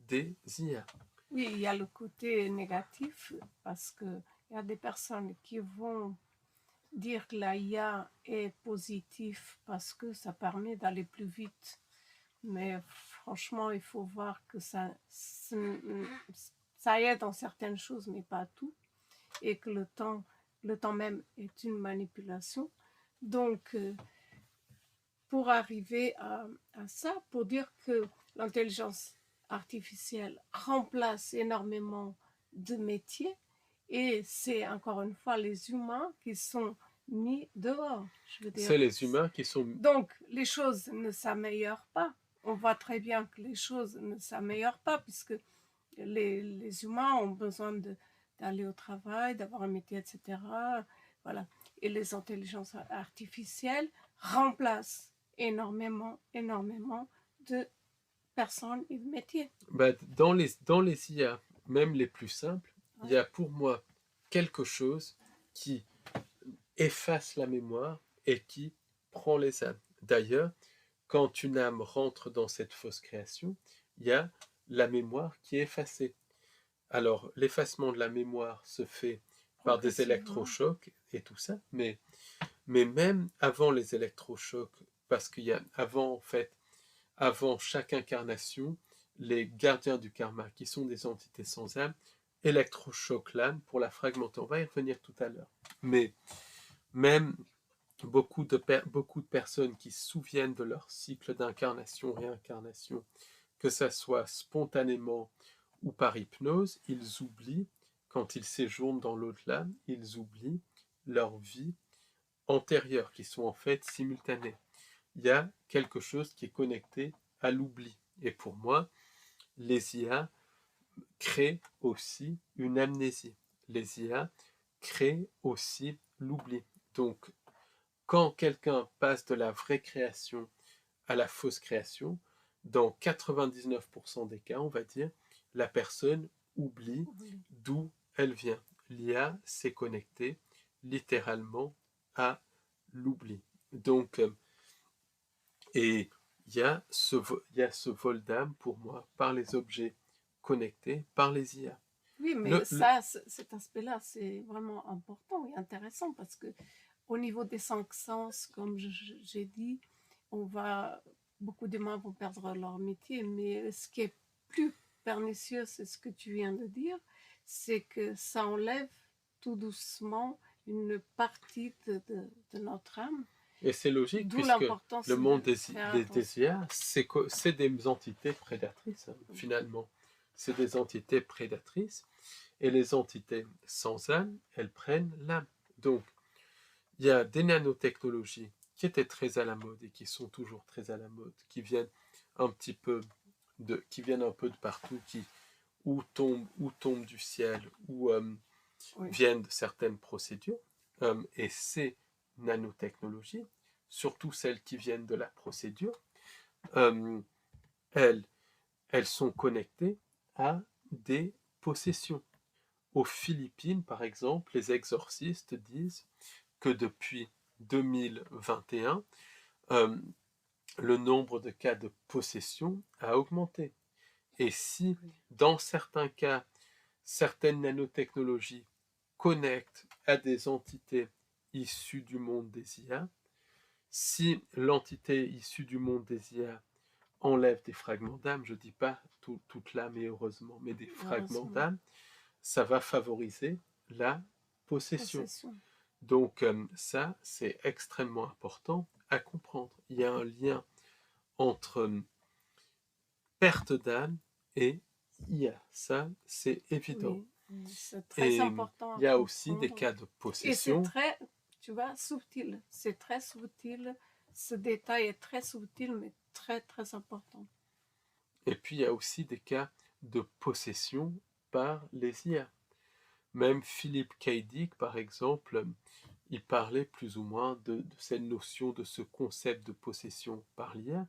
des IA. Oui, il y a le côté négatif parce qu'il y a des personnes qui vont dire que la IA est positive parce que ça permet d'aller plus vite. Mais franchement, il faut voir que ça aide dans certaines choses, mais pas tout. Et que le temps même est une manipulation. Donc, pour arriver à ça, pour dire que l'intelligence artificielle remplace énormément de métiers, et c'est encore une fois les humains qui sont mis dehors. Je veux dire. C'est les humains qui sont... Donc, les choses ne s'améliorent pas. On voit très bien que les choses ne s'améliorent pas, puisque les humains ont besoin d'aller au travail, d'avoir un métier, etc. Voilà. Et les intelligences artificielles remplacent énormément de personnes et de métiers. Dans les IA, même les plus simples, il y a pour moi quelque chose qui efface la mémoire et qui prend les âmes. D'ailleurs, quand une âme rentre dans cette fausse création, il y a la mémoire qui est effacée. Alors, l'effacement de la mémoire se fait par des électrochocs et tout ça, mais même avant les électrochocs, parce qu'il y a avant chaque incarnation, les gardiens du karma, qui sont des entités sans âme, électrochoquent l'âme pour la fragmenter. On va y revenir tout à l'heure. Mais même beaucoup de personnes qui se souviennent de leur cycle d'incarnation, réincarnation, que ça soit spontanément ou par hypnose, ils oublient, quand ils séjournent dans l'au-delà, ils oublient leur vie antérieure, qui sont en fait simultanées. Il y a quelque chose qui est connecté à l'oubli. Et pour moi, les IA créent aussi une amnésie. Les IA créent aussi l'oubli. Donc, quand quelqu'un passe de la vraie création à la fausse création, dans 99% des cas, on va dire, la personne oublie d'où elle vient. L'IA s'est connectée littéralement à l'oubli. Donc, et il y a ce vol d'âme pour moi par les objets connectés, par les IA. Oui, mais cet aspect-là, c'est vraiment important et intéressant parce que au niveau des cinq sens, comme j'ai dit, beaucoup d'humains vont perdre leur métier, mais ce qui est plus pernicieux, c'est ce que tu viens de dire, c'est que ça enlève tout doucement une partie de notre âme. Et c'est logique, puisque le monde des IA, c'est des entités prédatrices, finalement. c'est des entités prédatrices, et les entités sans âme, elles prennent l'âme. Donc, il y a des nanotechnologies qui étaient très à la mode et qui sont toujours très à la mode, qui viennent un petit peu qui viennent un peu de partout, qui ou tombent du ciel, ou Oui. viennent de certaines procédures. Et ces nanotechnologies, surtout celles qui viennent de la procédure, elles sont connectées à des possessions. Aux Philippines, par exemple, les exorcistes disent que depuis 2021, le nombre de cas de possession a augmenté. Et si, dans certains cas, certaines nanotechnologies connectent à des entités issues du monde des IA, si l'entité issue du monde des IA enlève des fragments d'âme, je ne dis pas toute l'âme et heureusement, mais des fragments d'âme, ça va favoriser la possession. Donc ça, c'est extrêmement important à comprendre. Il y a un lien entre perte d'âme et IA. Ça, c'est évident. Oui, c'est très important. Il y a aussi des cas de possession. Et c'est très, tu vois, subtil. C'est très subtil. Ce détail est très subtil, mais très, très important. Et puis, il y a aussi des cas de possession par les IA. Même Philippe K. Dick, par exemple, il parlait plus ou moins de cette notion, de ce concept de possession par l'IA.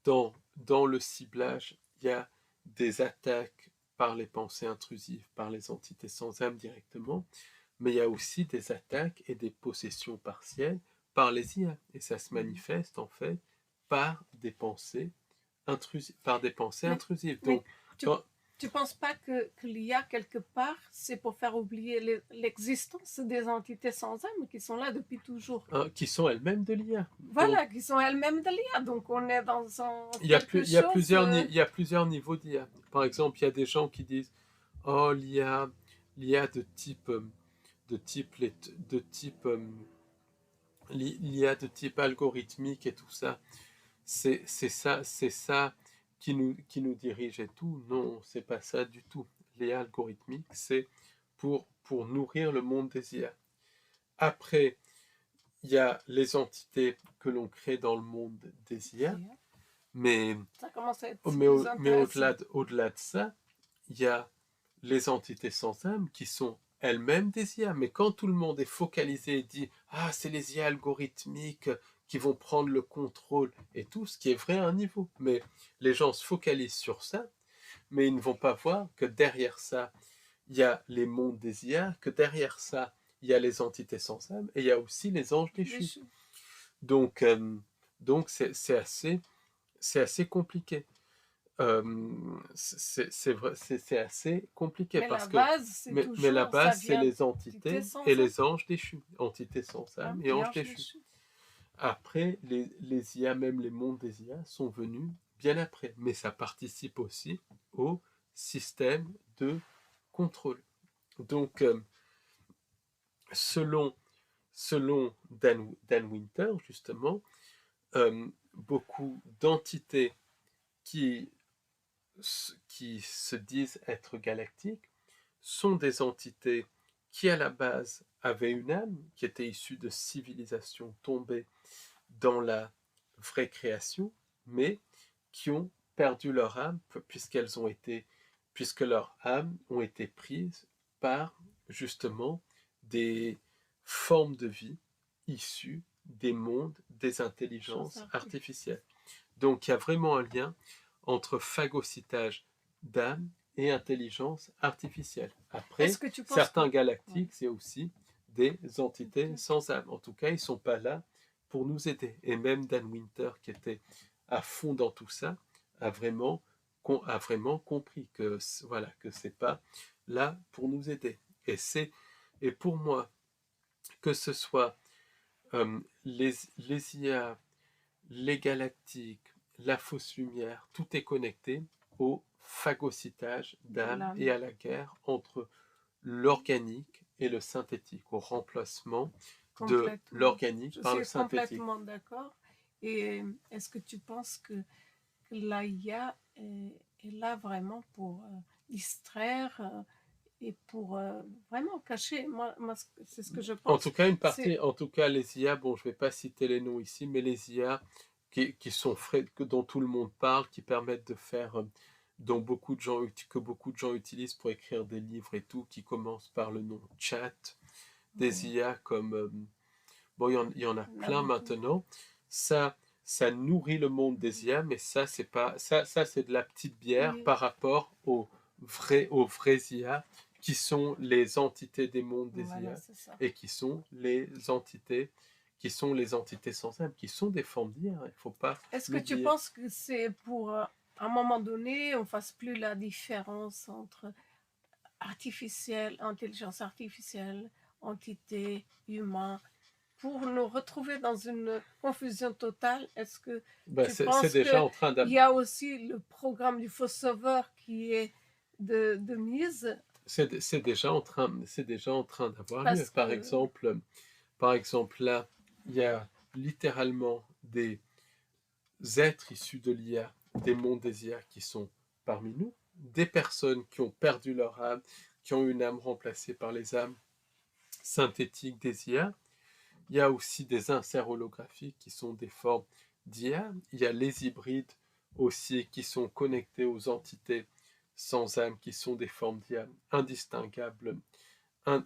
Dans le ciblage, il y a des attaques par les pensées intrusives, par les entités sans âme directement, mais il y a aussi des attaques et des possessions partielles par les IA. Et ça se manifeste en fait par des pensées intrusives. Donc, tu ne penses pas que l'IA, quelque part, c'est pour faire oublier l'existence des entités sans âme qui sont là depuis toujours, qui sont elles-mêmes de l'IA. Voilà, donc, qui sont elles-mêmes de l'IA. Donc, on est dans un... Il y a plusieurs niveaux d'IA. Par exemple, il y a des gens qui disent « Oh, l'IA de type l'IA de type algorithmique et tout ça, c'est ça qui nous dirige et tout. » Non, c'est pas ça du tout. L'IA algorithmique, c'est pour nourrir le monde des IA. Après, il y a les entités que l'on crée dans le monde des IA, mais au-delà de ça, il y a les entités sans âme qui sont elles-mêmes des IA. Mais quand tout le monde est focalisé et dit « Ah, c'est les IA algorithmiques qui vont prendre le contrôle et tout », ce qui est vrai à un niveau. Mais les gens se focalisent sur ça, mais ils ne vont pas voir que derrière ça, il y a les mondes des IA, que derrière ça, il y a les entités sans âme, et il y a aussi les anges déchus. Donc c'est assez compliqué. C'est assez compliqué mais parce que la base, c'est les entités et les anges déchus. Entités sans âme et anges déchus. Après, les IA, même les mondes des IA, sont venus bien après. Mais ça participe aussi au système de contrôle. Donc, selon Dan Winter, justement, beaucoup d'entités qui se disent être galactiques sont des entités qui, à la base, avaient une âme, qui était issue de civilisations tombées dans la vraie création, mais qui ont perdu leur âme puisque leurs âmes ont été prises par justement des formes de vie issues des mondes des intelligences artificielles. Donc il y a vraiment un lien entre phagocytage d'âme et intelligence artificielle. Après, certains galactiques, c'est aussi des entités sans âme. En tout cas, ils ne sont pas là pour nous aider. Et même Dan Winter, qui était à fond dans tout ça, a vraiment compris que voilà, que c'est pas là pour nous aider. Et pour moi, que ce soit les IA, les galactiques, la fausse lumière, tout est connecté au phagocytage d'âme et à la guerre entre l'organique et le synthétique, au remplacement de l'organique par le synthétique. Je suis complètement d'accord. Et est-ce que tu penses que l'AIA est là vraiment pour distraire et pour vraiment cacher. Moi c'est ce que je En pense. tout cas, une C'est partie, en tout cas, les IA, bon, je vais pas citer les noms ici, mais les IA qui sont dont tout le monde parle, qui permettent de faire, que beaucoup de gens utilisent pour écrire des livres et tout, qui commencent par le nom chat, des ouais, IA comme, bon, il y en a il y en a plein beaucoup. maintenant. Ça, ça nourrit le monde des IA, mais ça, c'est pas, ça, c'est de la petite bière Oui, par rapport aux vrais IA, qui sont les entités des mondes des voilà, IA, c'est ça. et qui sont les entités sans âme, qui sont des formes d'IA, il ne faut pas Est-ce que tu l'oublier. penses que c'est pour, à un moment donné, on fasse plus la différence entre intelligence artificielle, entité, humain, pour nous retrouver dans une confusion totale? Est-ce que Ben, tu c'est penses déjà qu'il en train y a aussi le programme du faux sauveur qui est de mise? c'est déjà en train d'avoir lieu. Parce que, Par exemple, là, il y a littéralement des êtres issus de l'IA, des mondes des IA qui sont parmi nous, des personnes qui ont perdu leur âme, qui ont une âme remplacée par les âmes synthétiques des IA. Il y a aussi des inserts holographiques qui sont des formes d'IA. Il y a les hybrides aussi qui sont connectés aux entités sans âme, qui sont des formes d'IA indistinguables.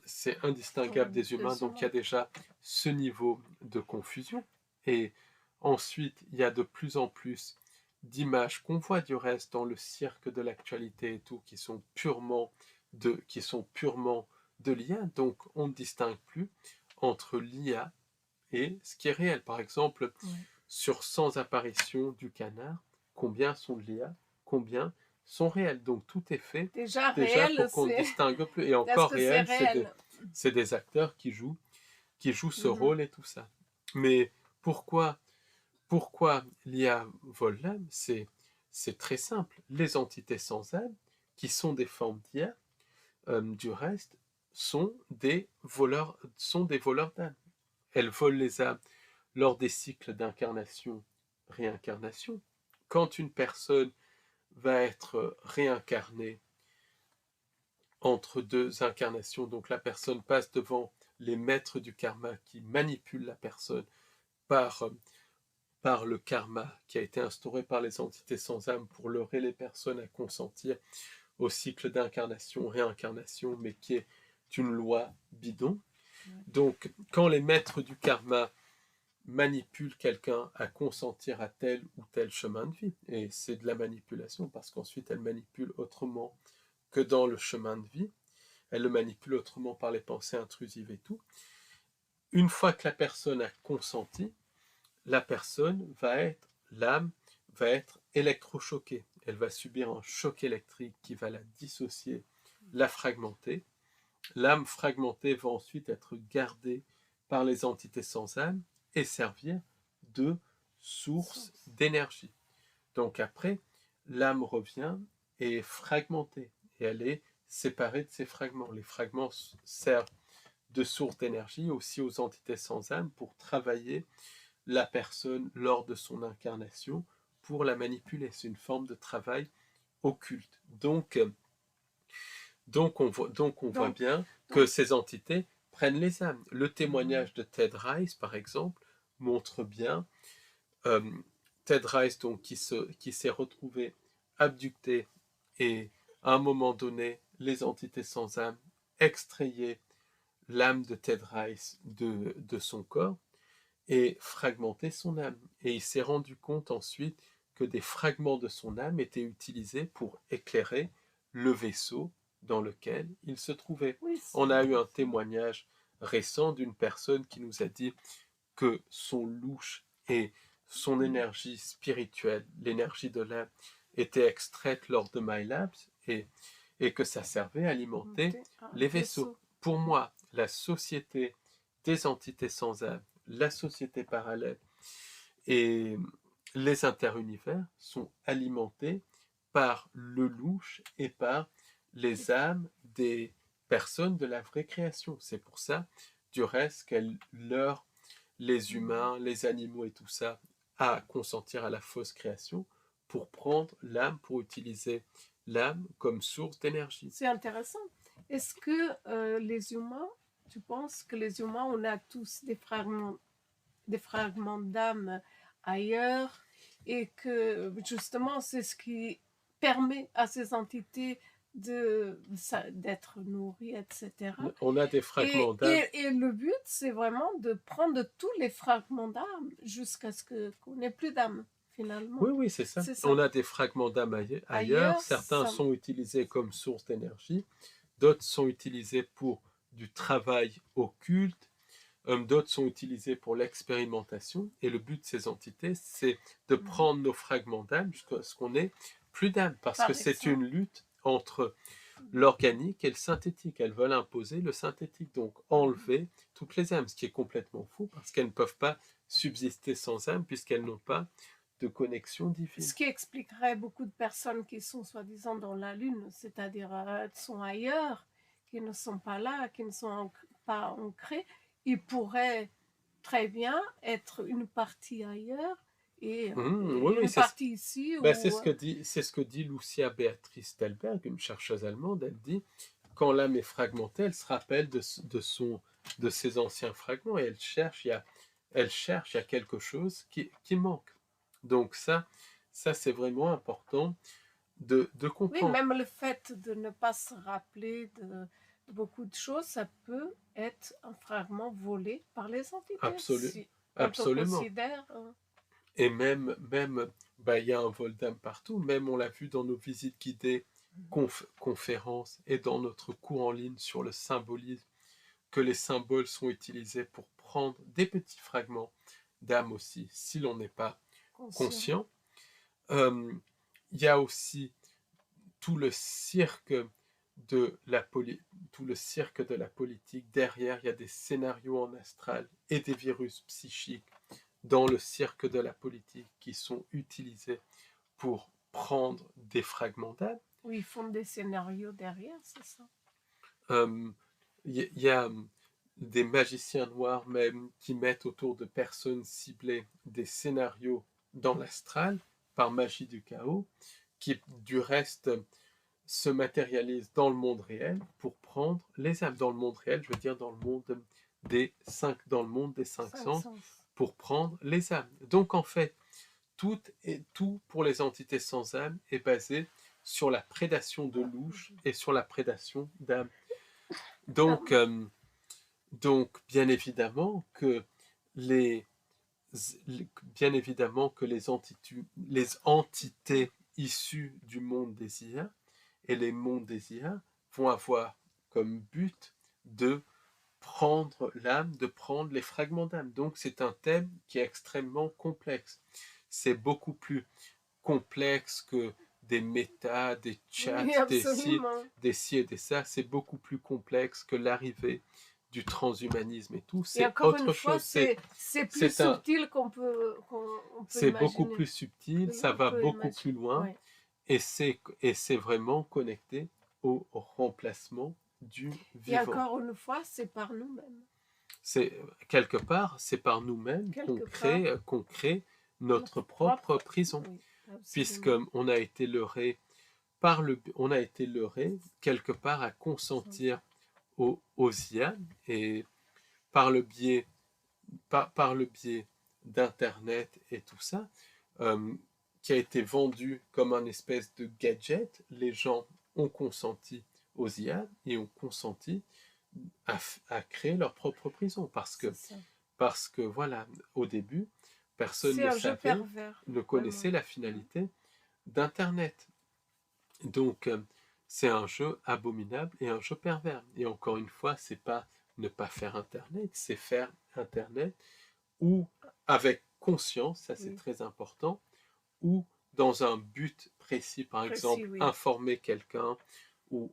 C'est indistinguable des humains, des donc il y a humains. déjà ce niveau de confusion. Et ensuite, il y a de plus en plus d'images qu'on voit du reste dans le cirque de l'actualité et tout, qui sont purement de l'IA. Donc on ne distingue plus entre l'IA et ce qui est réel. Par exemple, Ouais. sur 100 apparitions du canard, combien sont de l'IA, combien sont réels. Donc tout est fait Déjà déjà réel, pour qu'on ne c'est distingue plus. Et est-ce encore que c'est réel, réel? c'est des acteurs qui jouent ce Mhm. rôle et tout ça. Mais pourquoi l'IA vole l'âme? C'est très simple. Les entités sans âme, qui sont des formes d'IA, du reste, sont des voleurs d'âme. Elles volent les âmes lors des cycles d'incarnation, réincarnation. Quand une personne va être réincarnée entre deux incarnations, donc la personne passe devant les maîtres du karma qui manipulent la personne par, par le karma qui a été instauré par les entités sans âme pour leurrer les personnes à consentir au cycle d'incarnation, réincarnation, mais qui est une loi bidon. Ouais. Donc, quand les maîtres du karma manipulent quelqu'un à consentir à tel ou tel chemin de vie, et c'est de la manipulation parce qu'ensuite elle manipule autrement que dans le chemin de vie, elle le manipule autrement par les pensées intrusives et tout. Une fois que la personne a consenti, l'âme va être électrochoquée. Elle va subir un choc électrique qui va la dissocier, la fragmenter. L'âme fragmentée va ensuite être gardée par les entités sans âme et servir de source Source. d'énergie. Donc après, l'âme revient et est fragmentée et elle est séparée de ses fragments. Les fragments servent de source d'énergie aussi aux entités sans âme pour travailler la personne lors de son incarnation pour la manipuler. C'est une forme de travail occulte. Donc on voit Donc, bien que donc ces entités prennent les âmes. Le voilà. témoignage de Ted Rice, par exemple, montre bien euh, Ted Rice donc, qui s'est retrouvé abducté et à un moment donné, les entités sans âme extrayaient l'âme de Ted Rice de son corps et fragmentaient son âme. Et il s'est rendu compte ensuite que des fragments de son âme étaient utilisés pour éclairer le vaisseau dans lequel il se trouvait. Oui, On a eu un c'est témoignage récent d'une personne qui nous a dit que son louche et son énergie spirituelle, l'énergie de l'âme, était extraite lors de MyLabs et que ça servait à alimenter un les vaisseaux. vaisseau. Pour moi, la société des entités sans âme, la société parallèle et les interunivers sont alimentés par le louche et par les âmes des personnes de la vraie création. C'est pour ça, du reste, qu'elles leurrent les humains, les animaux et tout ça à consentir à la fausse création pour prendre l'âme, pour utiliser l'âme comme source d'énergie. C'est intéressant. Est-ce que les humains, tu penses que les humains, on a tous des fragments d'âme ailleurs et que justement c'est ce qui permet à ces entités d'être nourries, etc. On a des fragments d'âme. Et le but, c'est vraiment de prendre tous les fragments d'âme jusqu'à ce qu'on n'ait plus d'âme, finalement. Oui, c'est ça. C'est ça. On a des fragments d'âme ailleurs. Ailleurs, Certains ça- sont utilisés comme source d'énergie, d'autres sont utilisés pour du travail occulte, d'autres sont utilisés pour l'expérimentation. Et le but de ces entités, c'est de prendre nos fragments d'âme jusqu'à ce qu'on ait plus d'âme, parce Par que c'est exemple. une lutte entre l'organique et le synthétique. Elles veulent imposer le synthétique, donc enlever toutes les âmes, ce qui est complètement fou, parce qu'elles ne peuvent pas subsister sans âme, puisqu'elles n'ont pas de connexion divine. Ce qui expliquerait beaucoup de personnes qui sont soi-disant dans la Lune, c'est-à-dire sont ailleurs, qui ne sont pas là, qui ne sont pas ancrées. Ils pourraient très bien être une partie ailleurs et Oui, une partie ici. c'est ce que dit Lucia Beatrice Stellberg, une chercheuse allemande. Elle dit, quand l'âme est fragmentée, elle se rappelle de ses anciens fragments et elle cherche, il y a quelque chose qui manque. Donc ça c'est vraiment important de Oui, comprendre. même le fait de ne pas se rappeler de beaucoup de choses, ça peut être un fragment volé par les entités. Quand Absolument. on considère. Et même il y a un vol d'âme partout. Même on l'a vu dans nos visites guidées, conférences et dans notre cours en ligne sur le symbolisme, que les symboles sont utilisés pour prendre des petits fragments d'âme aussi, si l'on n'est pas conscient. Il y a aussi tout le cirque de la politique. Derrière, il y a des scénarios en astral et des virus psychiques dans le cirque de la politique qui sont utilisés pour prendre des fragments d'âme. Oui, ils font des scénarios derrière, c'est ça. Il y a des magiciens noirs même qui mettent autour de personnes ciblées des scénarios dans l'astral par magie du chaos, qui du reste se matérialisent dans le monde réel pour prendre les âmes. Dans le monde réel, je veux dire dans le monde des cinq sens, pour prendre les âmes. Donc en fait, tout pour les entités sans âme est basé sur la prédation de louches et sur la prédation d'âme. Donc bien évidemment que les entités issues du monde des IA et les mondes des IA vont avoir comme but de prendre l'âme, de prendre les fragments d'âme. Donc c'est un thème qui est extrêmement complexe. C'est beaucoup plus complexe que des méta, des chats, des ci et des ça. C'est beaucoup plus complexe que l'arrivée du transhumanisme et tout. C'est autre chose. C'est plus subtil qu'on peut c'est imaginer. beaucoup plus subtil, oui, ça va beaucoup plus loin. Ouais. Et c'est vraiment connecté au remplacement du vivant. Et encore une fois, c'est par nous-mêmes. Quelque part, c'est par nous-mêmes qu'on crée notre propre prison. Oui, puisqu'on a été leurré quelque part à consentir aux IA et par le biais d'Internet et tout ça, qui a été vendu comme un espèce de gadget, les gens ont consenti aux IA et ont consenti à créer leur propre prison. Parce que voilà, au début, personne ne connaissait la finalité d'Internet. Donc, c'est un jeu abominable et un jeu pervers. Et encore une fois, c'est pas ne pas faire Internet, c'est faire Internet ou avec conscience, ça c'est très important, ou dans un but précis, par exemple, informer quelqu'un ou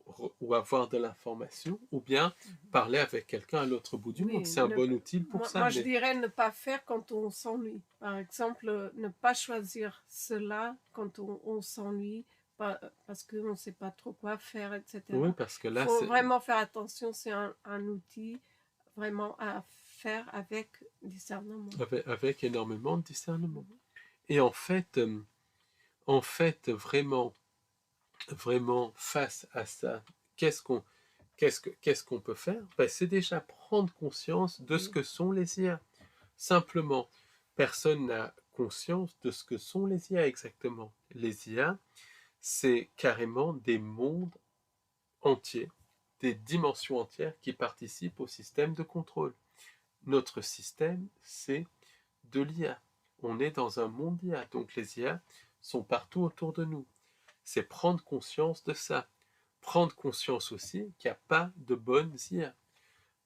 avoir de l'information, ou bien parler avec quelqu'un à l'autre bout du monde. C'est un bon outil pour ça. Moi, je dirais ne pas faire quand on s'ennuie. Par exemple, ne pas choisir cela quand on s'ennuie, parce qu'on ne sait pas trop quoi faire, etc. Oui, parce que là, il faut vraiment faire attention, c'est un outil vraiment à faire avec discernement. Avec énormément de discernement. Et en fait, En fait, vraiment, vraiment face à ça, qu'est-ce qu'on qu'est-ce qu'on peut faire? Ben, c'est déjà prendre conscience de ce Oui, que sont les IA. Simplement, personne n'a conscience de ce que sont les IA exactement. Les IA, c'est carrément des mondes entiers, des dimensions entières qui participent au système de contrôle. Notre système, c'est de l'IA. On est dans un monde d'IA, donc les IA sont partout autour de nous. C'est prendre conscience de ça. Prendre conscience aussi qu'il n'y a pas de bonnes IA.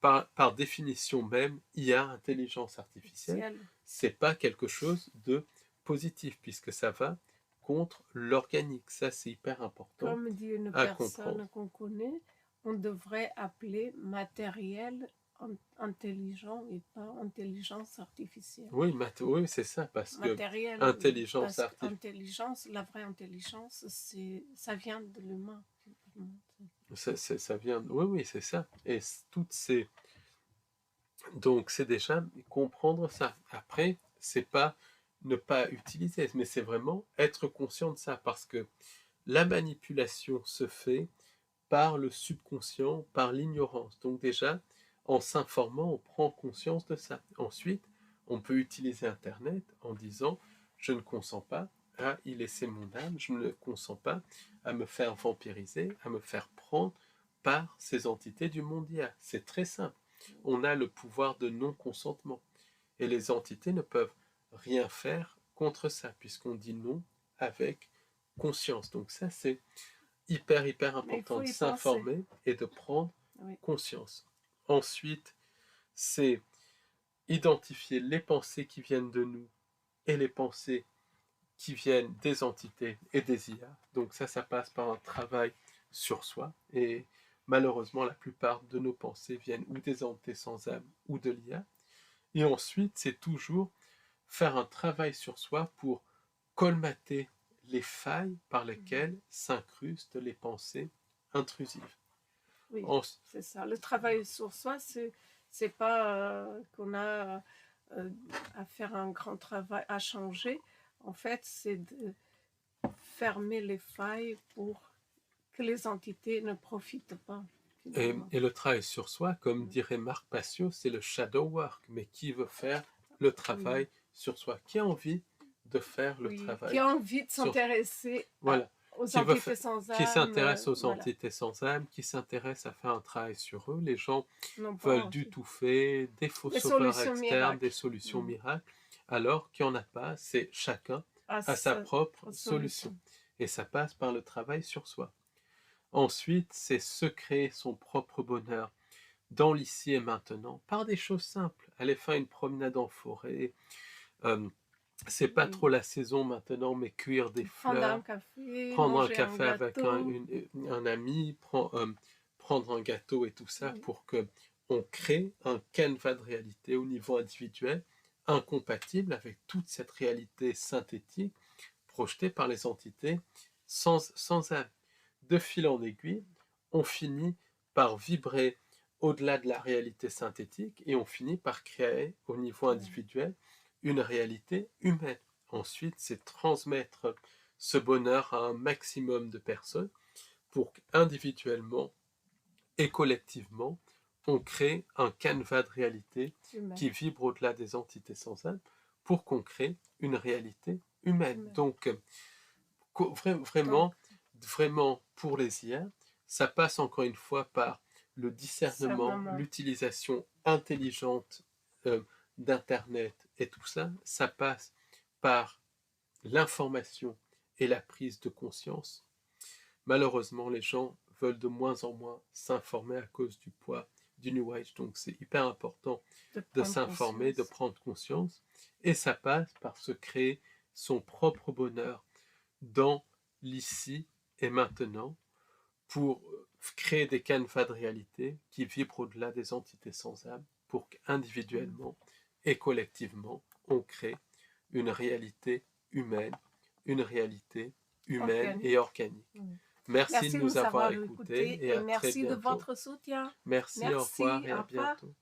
Par définition même, IA, intelligence artificielle, ciel. c'est pas quelque chose de positif puisque ça va contre l'organique. Ça, c'est hyper important Comme dit une à comprendre. personne qu'on connaît, on devrait appeler matériel intelligent et pas intelligence artificielle. Oui, oui, c'est ça, parce que Matériel, oui, intelligence parce artificielle, qu'intelligence, la vraie intelligence, ça vient de l'humain. ça vient. Oui, oui, c'est ça. Et toutes ces. Donc, c'est déjà comprendre ça. Après, c'est pas ne pas utiliser, mais c'est vraiment être conscient de ça, parce que la manipulation se fait par le subconscient, par l'ignorance. Donc déjà, en s'informant, on prend conscience de ça. Ensuite, on peut utiliser Internet en disant, je ne consens pas à y laisser mon âme, je ne consens pas à me faire vampiriser, à me faire prendre par ces entités du monde IA. C'est très simple. On a le pouvoir de non-consentement. Et les entités ne peuvent rien faire contre ça, puisqu'on dit non avec conscience. Donc ça, c'est hyper, hyper Mais il important faut de y penser. s'informer et de prendre Oui. conscience. Ensuite, c'est identifier les pensées qui viennent de nous et les pensées qui viennent des entités et des IA. Donc ça passe par un travail sur soi. Et malheureusement, la plupart de nos pensées viennent ou des entités sans âme ou de l'IA. Et ensuite, c'est toujours faire un travail sur soi pour colmater les failles par lesquelles s'incrustent les pensées intrusives. Oui, En- c'est ça. Le travail sur soi, c'est pas qu'on a à faire un grand travail, à changer. En fait, c'est de fermer les failles pour que les entités ne profitent pas, finalement. et le travail sur soi, comme dirait Marc Passio, c'est le shadow work. Mais qui veut faire le travail Oui, sur soi? Qui a envie de faire le oui. Qui travail a envie de sur s'intéresser Voilà. aux Qui veut entités faire, sans qui âme, s'intéresse aux voilà. entités sans âme, qui s'intéresse à faire un travail sur eux. Les gens Non veulent pas du tout fait, des faux des sauveurs solutions externes, des miracles. solutions Mm. miracles, alors qu'il n'y en a pas. C'est chacun À a sa sa propre solution. solution. Et ça passe par le travail sur soi. Ensuite, c'est se créer son propre bonheur dans l'ici et maintenant, par des choses simples. Aller faire une promenade en forêt, euh, c'est pas Oui. trop la saison maintenant, mais cueillir des Prendre un fleurs, café, prendre un manger un café avec gâteau. un ami, prendre un gâteau et tout ça Oui. pour que on crée un canevas de réalité au niveau individuel, incompatible avec toute cette réalité synthétique projetée par les entités sans âme. De fil en aiguille, on finit par vibrer au-delà de la réalité synthétique et on finit par créer au niveau individuel une réalité humaine. Ensuite, c'est transmettre ce bonheur à un maximum de personnes pour qu'individuellement et collectivement, on crée un canevas de réalité Humain. qui vibre au-delà des entités sans âme pour qu'on crée une réalité humaine. Humain. Donc, Donc, vraiment, vraiment pour les IA, ça passe encore une fois par le discernement, discernement. l'utilisation intelligente euh, d'Internet et tout ça, ça passe par l'information et la prise de conscience. Malheureusement, les gens veulent de moins en moins s'informer à cause du poids du New Age. Donc c'est hyper important De de prendre s'informer, de conscience. prendre conscience. Et ça passe par se créer son propre bonheur dans l'ici et maintenant pour créer des canevas de réalité qui vibrent au-delà des entités sans âme pour qu'individuellement et collectivement, on crée une réalité humaine, une réalité humaine et Organique. organique. Oui. Merci de Merci de nous nous avoir avoir écoutés écoutés et et à très merci de bientôt. votre soutien. Merci, au revoir Merci, et au à revoir. bientôt.